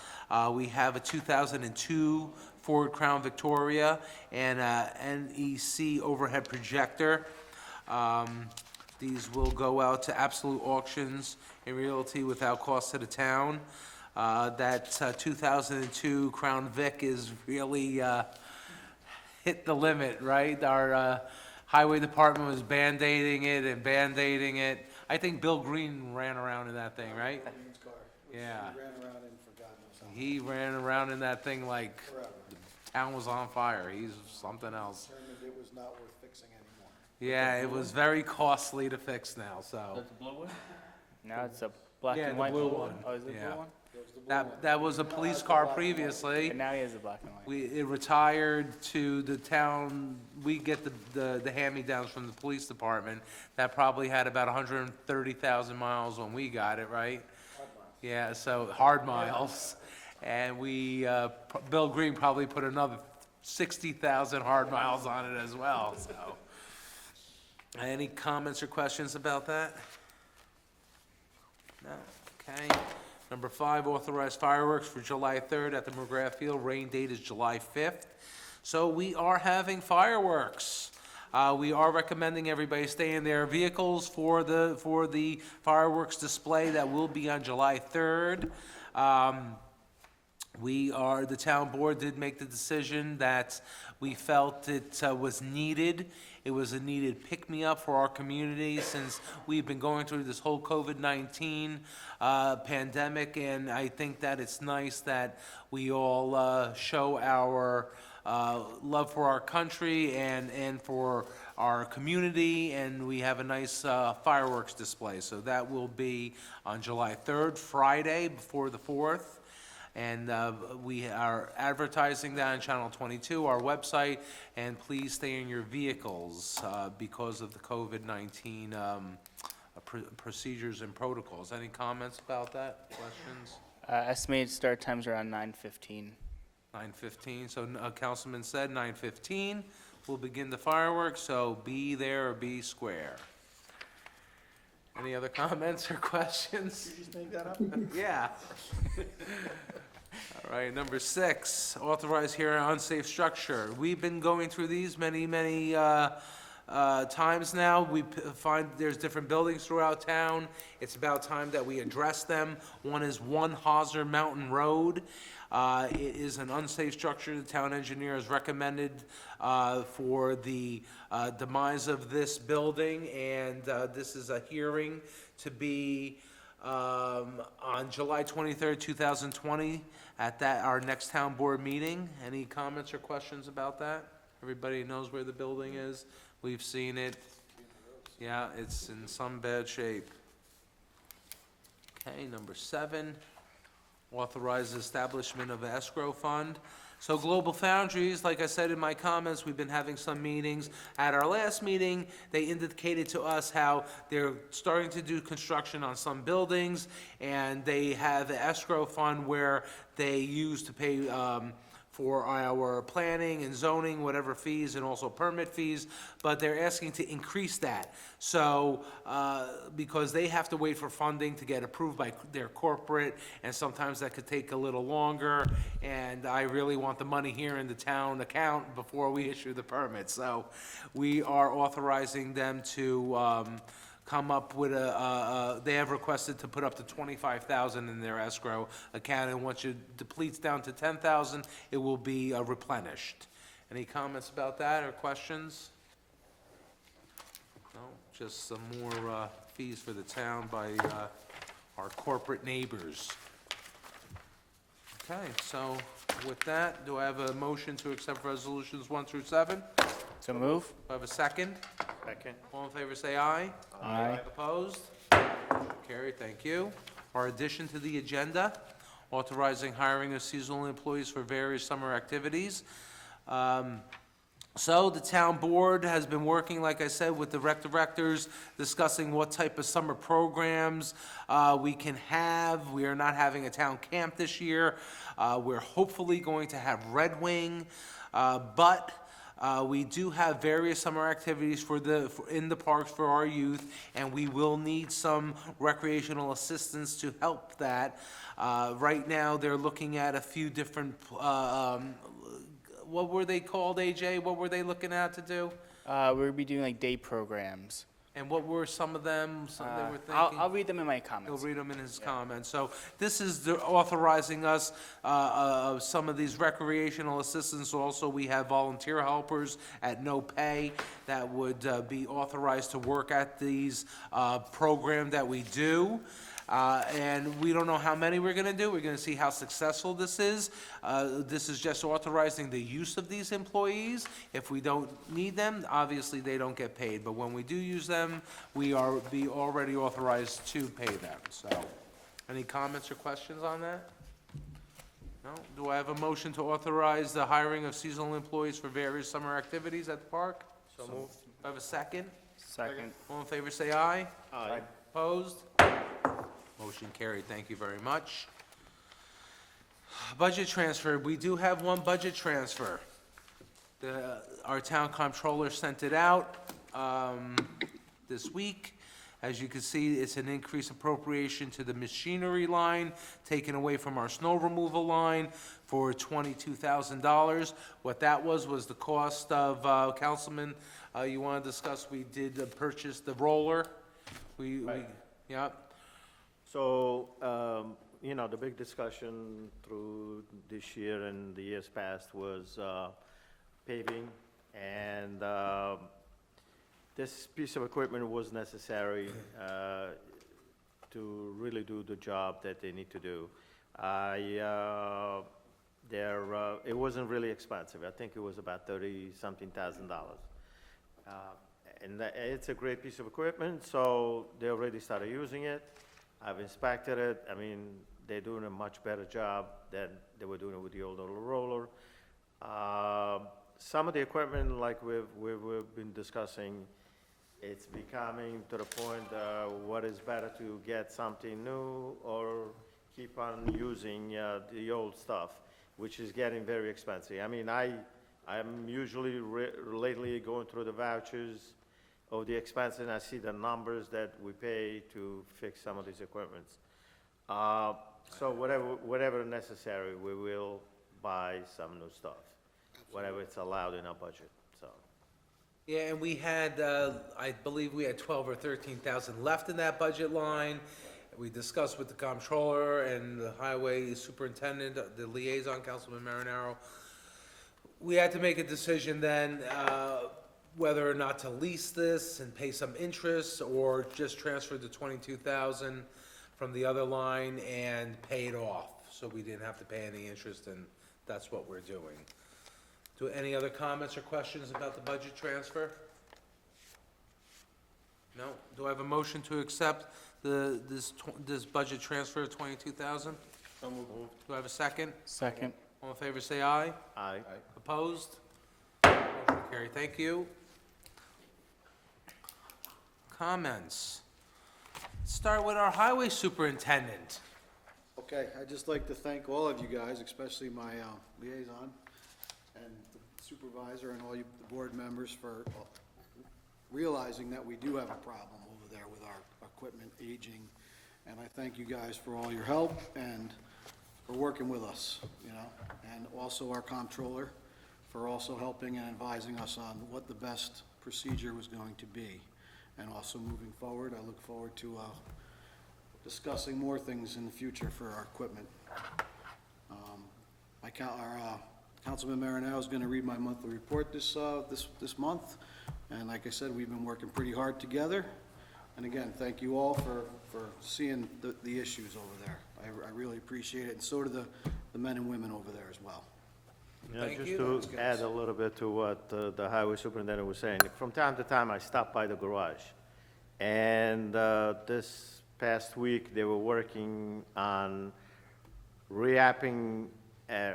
We have a 2002 Ford Crown Victoria and a NEC overhead projector. These will go out to absolute auctions in realty without cost to the town. That 2002 Crown Vic is really hit the limit, right? Our highway department was Band-Aiding it. I think Bill Green ran around in that thing, right? Yeah. He ran around in that thing like the town was on fire. He's something else. It was not worth fixing anymore. Yeah, it was very costly to fix now, so. That's the blue one? Now it's a black Yeah, and the white. blue one. Oh, is it the Yeah. blue one? That was a police car previously. And now he has a black and white. It retired to the town, we get the hand-me-downs from the police department. That probably had about 130,000 miles when we got it, right? Yeah, so hard miles. And Bill Green probably put another 60,000 hard miles on it as well, so. Any comments or questions about that? No, okay. Number 5, authorize fireworks for July 3rd at the McGrath Field. Rain date is July 5th. So we are having fireworks. We are recommending everybody stay in their vehicles for the fireworks display that will be on July 3rd. The town board did make the decision that we felt it was needed. It was a needed pick-me-up for our community since we've been going through this whole COVID-19 pandemic, and I think that it's nice that we all show our love for our country and for our community, and we have a nice fireworks display. So that will be on July 3rd, Friday, before the 4th. And we are advertising that on Channel 22, our website, and please stay in your vehicles because of the COVID-19 procedures and protocols. Any comments about that, questions? Estimated start times around 9:15. 9:15, so Councilman said 9:15, we'll begin the fireworks, so be there or be square. Any other comments or questions? You just make that up? Yeah. All right, number 6, authorize here unsafe structure. We've been going through these many times now. We find there's different buildings throughout town. It's about time that we address them. One is 1 Hauser Mountain Road. It is an unsafe structure. The town engineer has recommended for the demise of this building, and this is a hearing to be on July 23rd, 2020, at our next town board meeting. Any comments or questions about that? Everybody knows where the building is. We've seen it. Yeah, it's in some bad shape. Okay, number 7, authorize the establishment of an escrow fund. So Global Foundries, like I said in my comments, we've been having some meetings. At our last meeting, they indicated to us how they're starting to do construction on some buildings, and they have an escrow fund where they use to pay for our planning and zoning, whatever fees, and also permit fees, but they're asking to increase that. So, because they have to wait for funding to get approved by their corporate, and sometimes that could take a little longer, and I really want the money here in the town account before we issue the permit. So, we are authorizing them to come up with they have requested to put up to $25,000 in their escrow account, and once it depletes down to $10,000, it will be replenished. Any comments about that or questions? No, just some more fees for the town by our corporate neighbors. Okay, so with that, do I have a motion to accept resolutions 1 through 7? So move? Do I have a second? Second. All in favor, say aye. Aye. Opposed? Carried, thank you. Our addition to the agenda, authorizing hiring of seasonal employees for various summer activities. So the town board has been working, like I said, with the rec directors, discussing what type of summer programs we can have. We are not having a town camp this year. We're hopefully going to have Red Wing. But we do have various summer activities in the parks for our youth, and we will need some recreational assistance to help that. Right now, they're looking at a few different, what were they called, AJ? What were they looking at to do? We'll be doing like day programs. And what were some of them, some they were thinking? I'll read them in my He'll comments. read them in his comments. So this is authorizing us some of these recreational assistance. Also, we have volunteer helpers at no pay that would be authorized to work at these program that we do. And we don't know how many we're gonna do. We're gonna see how successful this is. This is just authorizing the use of these employees. If we don't need them, obviously they don't get paid. But when we do use them, we are already authorized to pay them. So, any comments or questions on that? No? Do I have a motion to authorize the hiring of seasonal employees for various summer activities at the park? So moved. Do I have a second? Second. All in favor, say aye. Aye. Opposed? Motion carried, thank you very much. Budget transfer, we do have one budget transfer. Our town comptroller sent it out this week. As you can see, it's an increased appropriation to the machinery line, taken away from our snow removal line for $22,000. What that was the cost of, Councilman, you want to discuss, we did purchase the roller. Yep. So, the big discussion through this year and the years past was paving, and this piece of equipment was necessary to really do the job that they need to do. It wasn't really expensive. I think it was about $30-something thousand. And it's a great piece of equipment, so they already started using it. I've inspected it. I mean, they're doing a much better job than they were doing it with the old little roller. Some of the equipment, like we've been discussing, it's becoming to the point, what is better to get something new or keep on using the old stuff, which is getting very expensive. I mean, I'm usually lately going through the vouchers of the expenses, and I see the numbers that we pay to fix some of these equipments. So whatever necessary, we will buy some new stuff, whatever it's allowed in our budget, so. Yeah, and we had, I believe we had 12 or 13,000 left in that budget line. We discussed with the comptroller and the highway superintendent, the liaison, Councilman Marinaro. We had to make a decision then, whether or not to lease this and pay some interest, or just transfer the 22,000 from the other line and pay it off, so we didn't have to pay any interest, and that's what we're doing. Do any other comments or questions about the budget transfer? No? Do I have a motion to accept this budget transfer of 22,000? So moved. Do I have a second? Second. All in favor, say aye. Aye. Opposed? Motion carried, thank you. Comments? Start with our highway superintendent. Okay, I'd just like to thank all of you guys, especially my liaison and the supervisor and all you, the board members, for realizing that we do have a problem over there with our equipment aging. And I thank you guys for all your help and for working with us, and also our comptroller for also helping and advising us on what the best procedure was going to be. And also moving forward, I look forward to discussing more things in the future for our equipment. Our Councilman Marinaro is going to read my monthly report this month, and like I said, we've been working pretty hard together. And again, thank you all for seeing the issues over there. I really appreciate it, and so do the men and women over there as well. Thank Just you. to add a little bit to what the highway superintendent was saying, from time to time, I stop by the garage. And this past week, they were working on re-apping a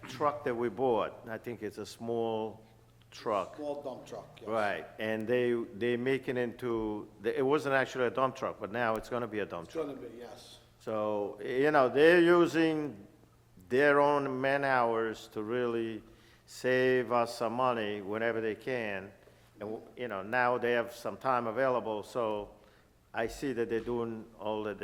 truck that we bought. I think it's a small truck. Small dump truck, yes. Right, and they make it into, it wasn't actually a dump truck, but now it's gonna be a dump It's truck. going to be, yes. So, they're using their own man hours to really save us some money whenever they can. And, now they have some time available, so I see that they're doing all that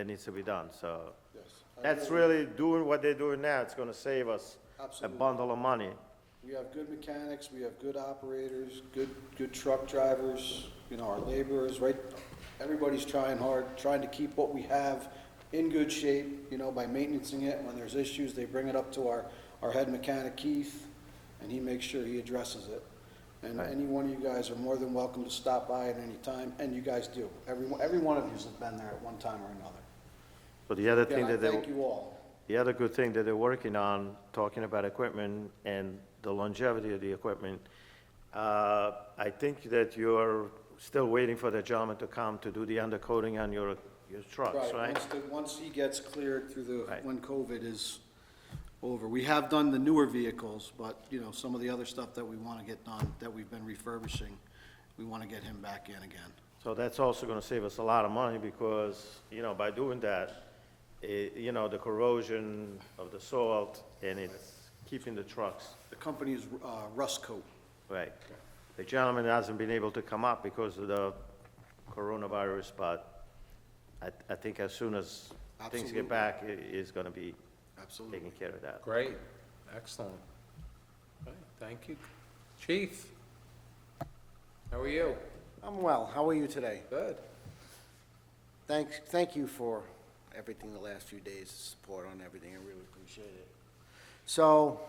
needs to be done, so. Yes. That's really doing what they're doing now, it's gonna save us a Absolutely. bundle of money. We have good mechanics, we have good operators, good truck drivers, our laborers, right? Everybody's trying hard, trying to keep what we have in good shape, by maintaining it. When there's issues, they bring it up to our head mechanic, Keith, and he makes sure he addresses it. And any one of you guys are more than welcome to stop by at any time, and you guys do. Every one of you has been there at one time or another. So the other Again, thing I that they. thank you all. The other good thing that they're working on, talking about equipment and the longevity of the equipment, I think that you're still waiting for the gentleman to come to do the undercoating on your trucks, right? Once he gets cleared through Right. when COVID is over. We have done the newer vehicles, but, some of the other stuff that we want to get done, that we've been refurbishing, we want to get him back in again. So that's also gonna save us a lot of money because, by doing that, the corrosion of the salt and it's keeping the trucks, The company is Rust Coat. right. The gentleman hasn't been able to come up because of the coronavirus, but I think as soon as things Absolutely. get back, he's gonna be Absolutely. taking care of that. Great, excellent. Okay, thank you. Chief, how are you? I'm well. How are you today? Good. Thank you for everything the last few days, support on everything. I really appreciate it. So,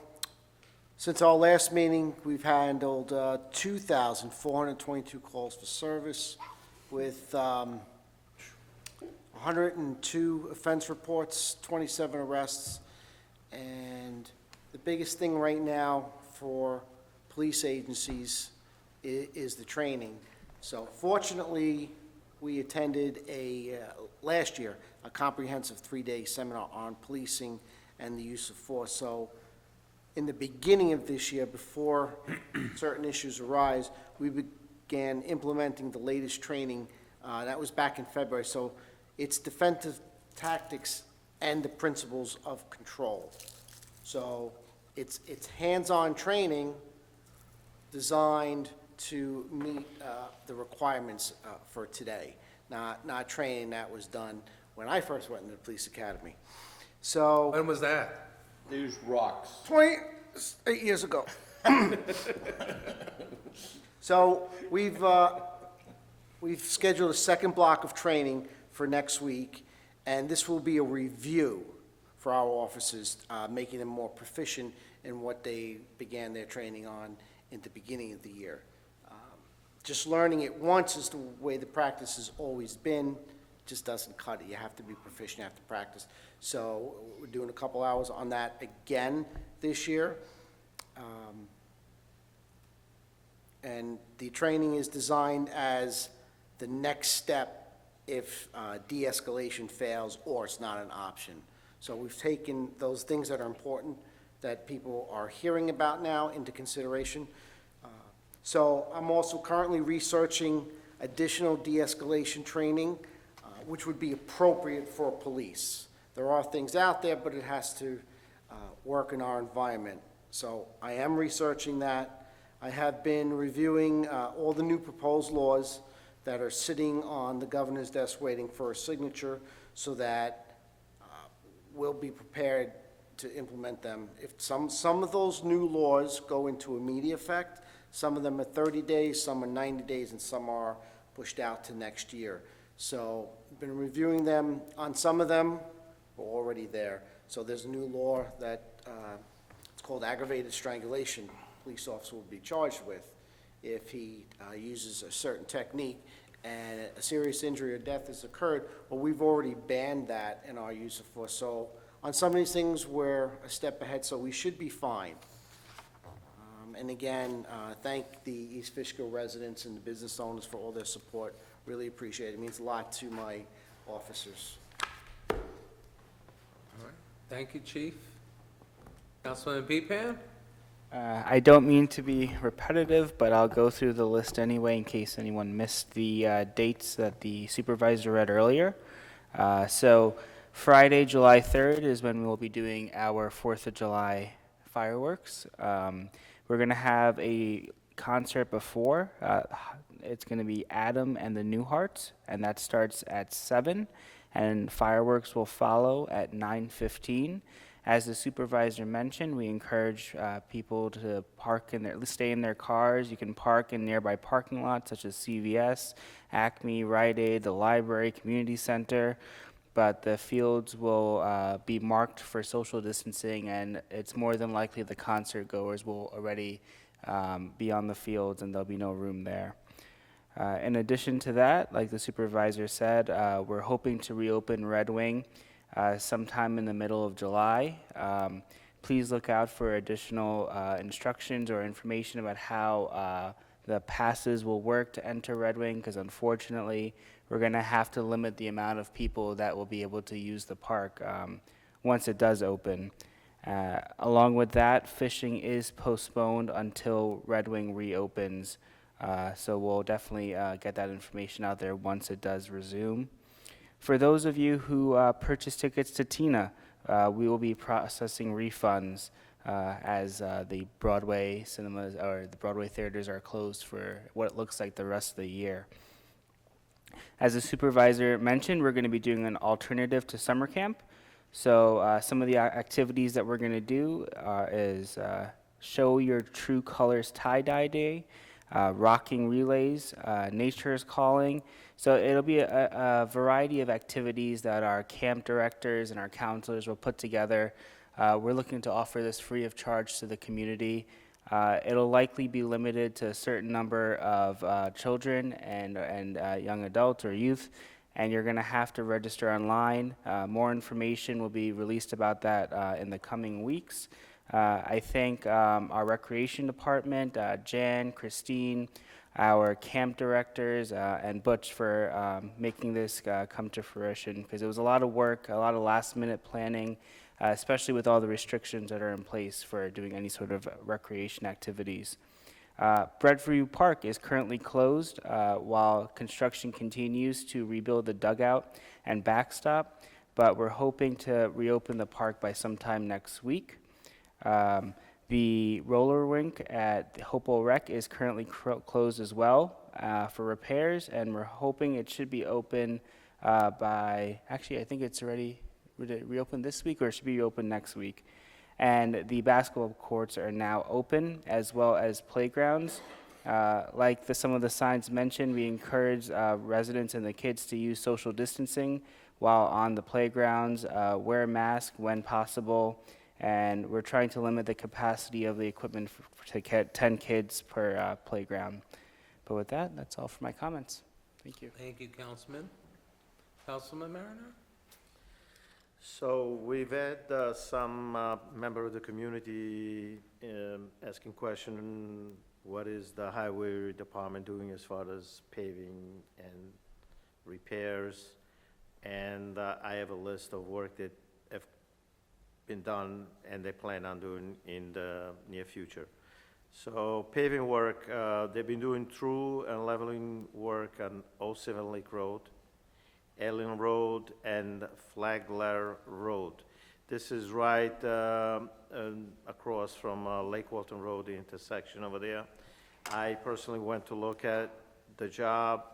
since our last meeting, we've handled 2,422 calls for service with 102 offense reports, 27 arrests, and the biggest thing right now for police agencies is the training. So fortunately, we attended last year, a comprehensive 3-day seminar on policing and the use of force. So in the beginning of this year, before certain issues arise, we began implementing the latest training. That was back in February. So it's defensive tactics and the principles of control. So it's hands-on training designed to meet the requirements for today, not training that was done when I first went into the police academy. So, When was that? They use rocks. 28 years ago. So we've scheduled a second block of training for next week, and this will be a review for our officers, making them more proficient in what they began their training on in the beginning of the year. Just learning it once is the way the practice has always been, just doesn't cut it. You have to be proficient, you have to practice. So we're doing a couple hours on that again this year. And the training is designed as the next step if de-escalation fails or it's not an option. So we've taken those things that are important that people are hearing about now into consideration. So I'm also currently researching additional de-escalation training, which would be appropriate for police. There are things out there, but it has to work in our environment. So I am researching that. I have been reviewing all the new proposed laws that are sitting on the governor's desk waiting for a signature so that we'll be prepared to implement them. If some of those new laws go into immediate effect, some of them are 30 days, some are 90 days, and some are pushed out to next year. So I've been reviewing them. On some of them, we're already there. So there's a new law that it's called aggravated strangulation. Police officer will be charged with if he uses a certain technique and a serious injury or death has occurred. Well, we've already banned that in our use of force. So on some of these things, we're a step ahead, so we should be fine. And again, thank the East Fishkill residents and the business owners for all their support. Really appreciate it. It means a lot to my officers. All right, thank you, Chief. Councilman Pepan? I don't mean to be repetitive, but I'll go through the list anyway in case anyone missed the dates that the supervisor read earlier. So Friday, July 3rd is when we'll be doing our 4th of July fireworks. We're going to have a concert before. It's going to be Adam and the Newharts, and that starts at 7, and fireworks will follow at 9:15. As the supervisor mentioned, we encourage people to stay in their cars. You can park in nearby parking lots such as CVS, Acme, Rite Aid, the library, community center, but the fields will be marked for social distancing, and it's more than likely the concert goers will already be on the fields, and there'll be no room there. In addition to that, like the supervisor said, we're hoping to reopen Red Wing sometime in the middle of July. Please look out for additional instructions or information about how the passes will work to enter Red Wing, because unfortunately, we're going to have to limit the amount of people that will be able to use the park once it does open. Along with that, fishing is postponed until Red Wing reopens, so we'll definitely get that information out there once it does resume. For those of you who purchased tickets to Tina, we will be processing refunds as the Broadway cinemas or the Broadway theaters are closed for what it looks like the rest of the year. As the supervisor mentioned, we're going to be doing an alternative to summer camp. So some of the activities that we're going to do is Show Your True Colors Tie-Dye Day, rocking relays, Nature is Calling. So it'll be a variety of activities that our camp directors and our counselors will put together. We're looking to offer this free of charge to the community. It'll likely be limited to a certain number of children and young adults or youth, and you're going to have to register online. More information will be released about that in the coming weeks. I thank our recreation department, Jan, Christine, our camp directors, and Butch for making this come to fruition, because it was a lot of work, a lot of last-minute planning, especially with all the restrictions that are in place for doing any sort of recreation activities. Breadview Park is currently closed while construction continues to rebuild the dugout and backstop, but we're hoping to reopen the park by sometime next week. The roller rink at Hopewell Rec is currently closed as well for repairs, and we're hoping it should be open by, actually, I think it's already, would it reopen this week or it should be open next week? And the basketball courts are now open, as well as playgrounds. Like some of the signs mentioned, we encourage residents and the kids to use social distancing while on the playgrounds, wear a mask when possible, and we're trying to limit the capacity of the equipment to 10 kids per playground. But with that, that's all for my comments. Thank you. Thank you, Councilman. Councilman Mariner? So we've had some member of the community asking question, what is the highway department doing as far as paving and repairs? And I have a list of work that have been done and they plan on doing in the near future. So paving work, they've been doing through and leveling work on 07 Lake Road, Allen Road, and Flagler Road. This is right across from Lake Walton Road, the intersection over there. I personally went to look at the job.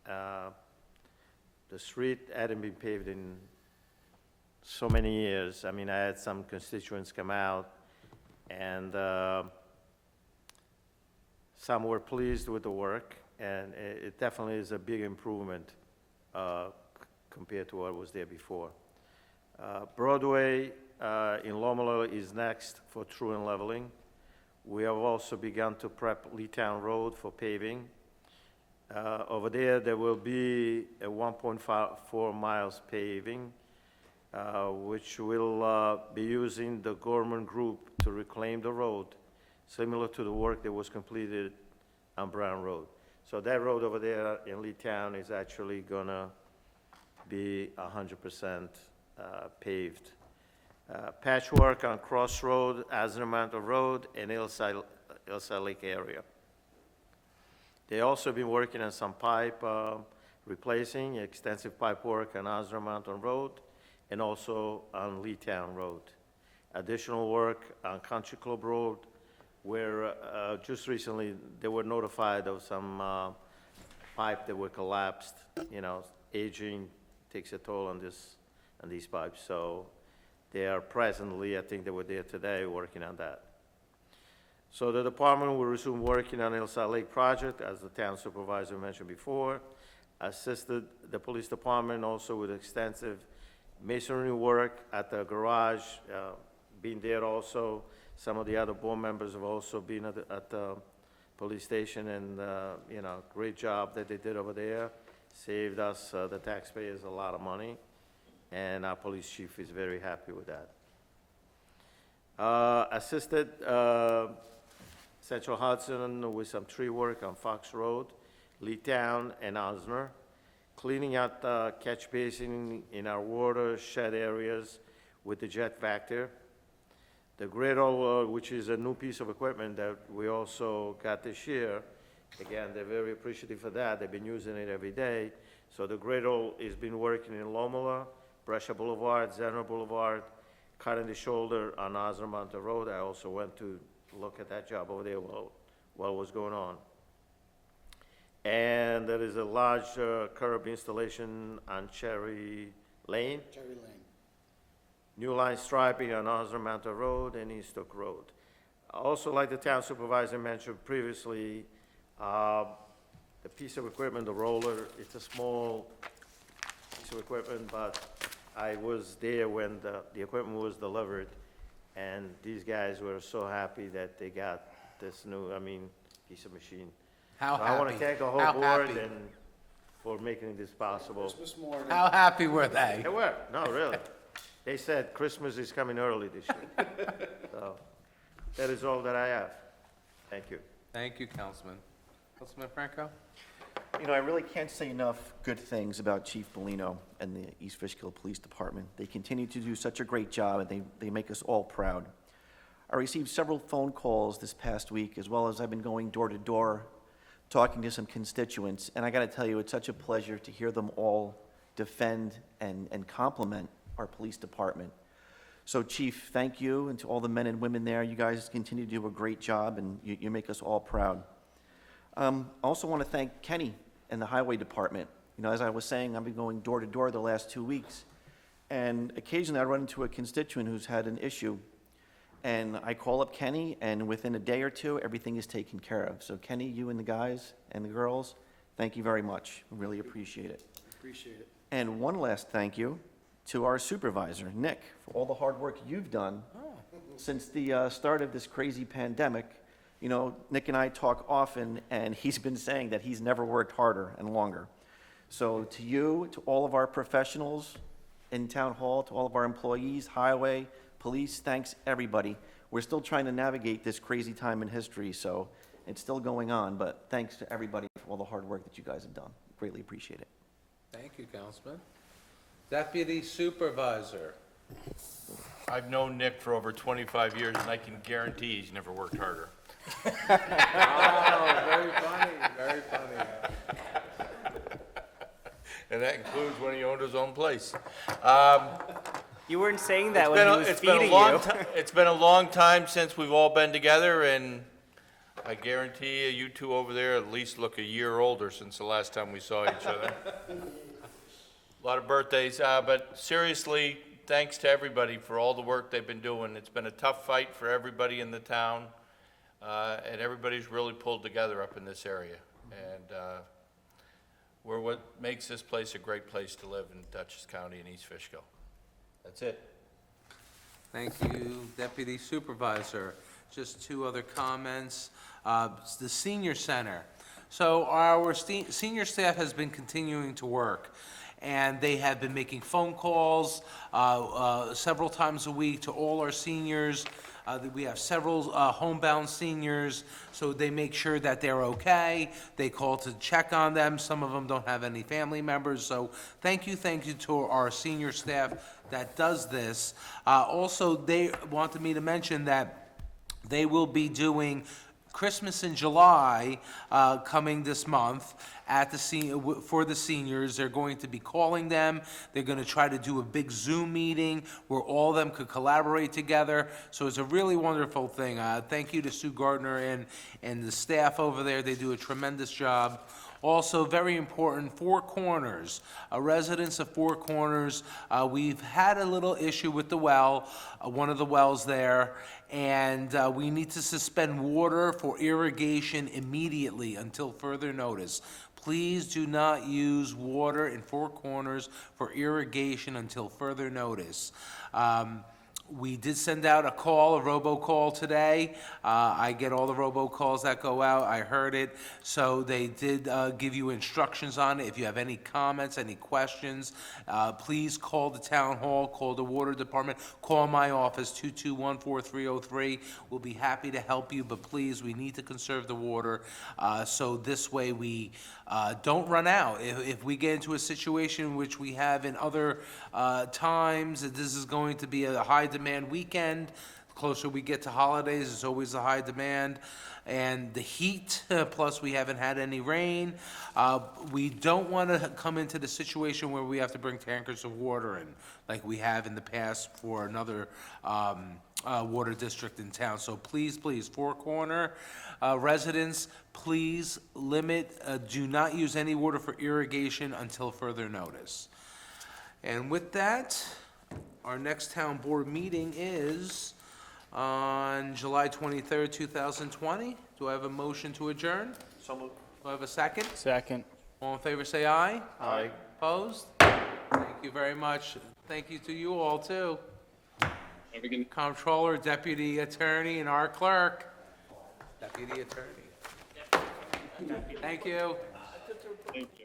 The street hadn't been paved in so many years. I mean, I had some constituents come out, and some were pleased with the work, and it definitely is a big improvement compared to what was there before. Broadway in Lomelo is next for true and leveling. We have also begun to prep Leetown Road for paving. Over there will be a 1.4 miles paving, which will be using the Gorman Group to reclaim the road, similar to the work that was completed on Brown Road. So that road over there in Leetown is actually gonna be 100% paved. Patchwork on Cross Road, Asner Mountain Road, and Hillside Lake area. They also been working on some pipe replacing, extensive pipe work on Asner Mountain Road, and also on Leetown Road. additional work on Country Club Road, where just recently they were notified of some pipe that were collapsed. You know, aging takes a toll on these pipes. So they are presently, I think they were there today, working on that. So the department will resume working on Hillside Lake project, as the town supervisor mentioned before. Assisted the police department also with extensive masonry work at the garage, been there also. Some of the other board members have also been at the police station, and, you know, great job that they did over there. Saved us, the taxpayers, a lot of money, and our police chief is very happy with that. Assisted Central Hudson with some tree work on Fox Road, Leetown, and Osner. Cleaning out the catch basin in our watershed areas with the jet vector. The griddle, which is a new piece of equipment that we also got this year. Again, they're very appreciative for that. They've been using it every day. So the griddle has been working in Lomela, Brescia Boulevard, Zenner Boulevard, cutting the shoulder on Osner Mountain Road. I also went to look at that job over there while it was going on. And there is a large curb installation on Cherry Lane. Cherry Lane. New line striping on Osner Mountain Road and East Oak Road. Also, like the town supervisor mentioned previously, the piece of equipment, the roller, it's a small piece of equipment, but I was there when the equipment was delivered, and these guys were so happy that they got this new, piece of machine. How So I want to happy? thank the whole How board happy? and for making this possible. Christmas morning. How happy were they? They were, no, really. They said Christmas is coming early this year. So, that is all that I have. Thank you. Thank you, Councilman. Councilman Franco? You know, I really can't say enough good things about Chief Bellino and the East Fishkill Police Department. They continue to do such a great job, and they make us all proud. I received several phone calls this past week, as well as I've been going door to door, talking to some constituents, and I gotta tell you, it's such a pleasure to hear them all defend and compliment our police department. So Chief, thank you, and to all the men and women there, you guys continue to do a great job, and you make us all proud. I also want to thank Kenny and the Highway Department. You know, as I was saying, I've been going door to door the last 2 weeks, and occasionally I run into a constituent who's had an issue, and I call up Kenny, and within a day or two, everything is taken care of. So Kenny, you and the guys and the girls, thank you very much. We really appreciate it. Appreciate it. And one last thank you to our supervisor, Nick, for all the hard work you've done since the start of this crazy pandemic. You know, Nick and I talk often, and he's been saying that he's never worked harder and longer. So to you, to all of our professionals in Town Hall, to all of our employees, highway, police, thanks everybody. We're still trying to navigate this crazy time in history, so it's still going on, but thanks to everybody for all the hard work that you guys have done. Greatly appreciate it. Thank you, Councilman. Deputy Supervisor. I've known Nick for over 25 years, and I can guarantee he's never worked harder. Oh, very funny, very funny. And that includes when he owned his own place. You weren't saying that when he was feeding you. It's been a long time since we've all been together, and I guarantee you, you two over there at least look a year older since the last time we saw each other. A lot of birthdays, but seriously, thanks to everybody for all the work they've been doing. It's been a tough fight for everybody in the town, and everybody's really pulled together up in this area. And we're what makes this place a great place to live in Dutchess County and East Fishkill. That's it. Thank you, Deputy Supervisor. Just two other comments. The senior center. So our senior staff has been continuing to work, and they have been making phone calls several times a week to all our seniors. We have several homebound seniors, so they make sure that they're okay. They call to check on them. Some of them don't have any family members, so thank you to our senior staff that does this. Also, they wanted me to mention that they will be doing Christmas in July, coming this month at the for the seniors. They're going to be calling them. They're going to try to do a big Zoom meeting where all of them could collaborate together. So it's a really wonderful thing. Thank you to Sue Gardner and the staff over there. They do a tremendous job. Also, very important, Four Corners. Residents of Four Corners, we've had a little issue with the well, one of the wells there, and we need to suspend water for irrigation immediately until further notice. Please do not use water in Four Corners for irrigation until further notice. We did send out a robocall today. I get all the robocalls that go out. I heard it. So they did give you instructions on it. If you have any comments, any questions, please call the town hall, call the water department, call my office, 221-4303. We'll be happy to help you, but please, we need to conserve the water, so this way we don't run out. If we get into a situation which we have in other times, that this is going to be a high demand weekend. The closer we get to holidays, it's always a high demand. And the heat, plus we haven't had any rain. We don't want to come into the situation where we have to bring tankers of water in, like we have in the past for another water district in town. So please, Four Corner residents, please limit, do not use any water for irrigation until further notice. And with that, our next town board meeting is on July 23rd, 2020. Do I have a motion to adjourn? So moved. Do I have a second? Second. All in favor, say aye. Aye. Opposed? Thank you very much. Thank you to you all, too. Have a good Comptroller, Deputy Attorney, and our clerk. Deputy Attorney. Thank you. Thank you.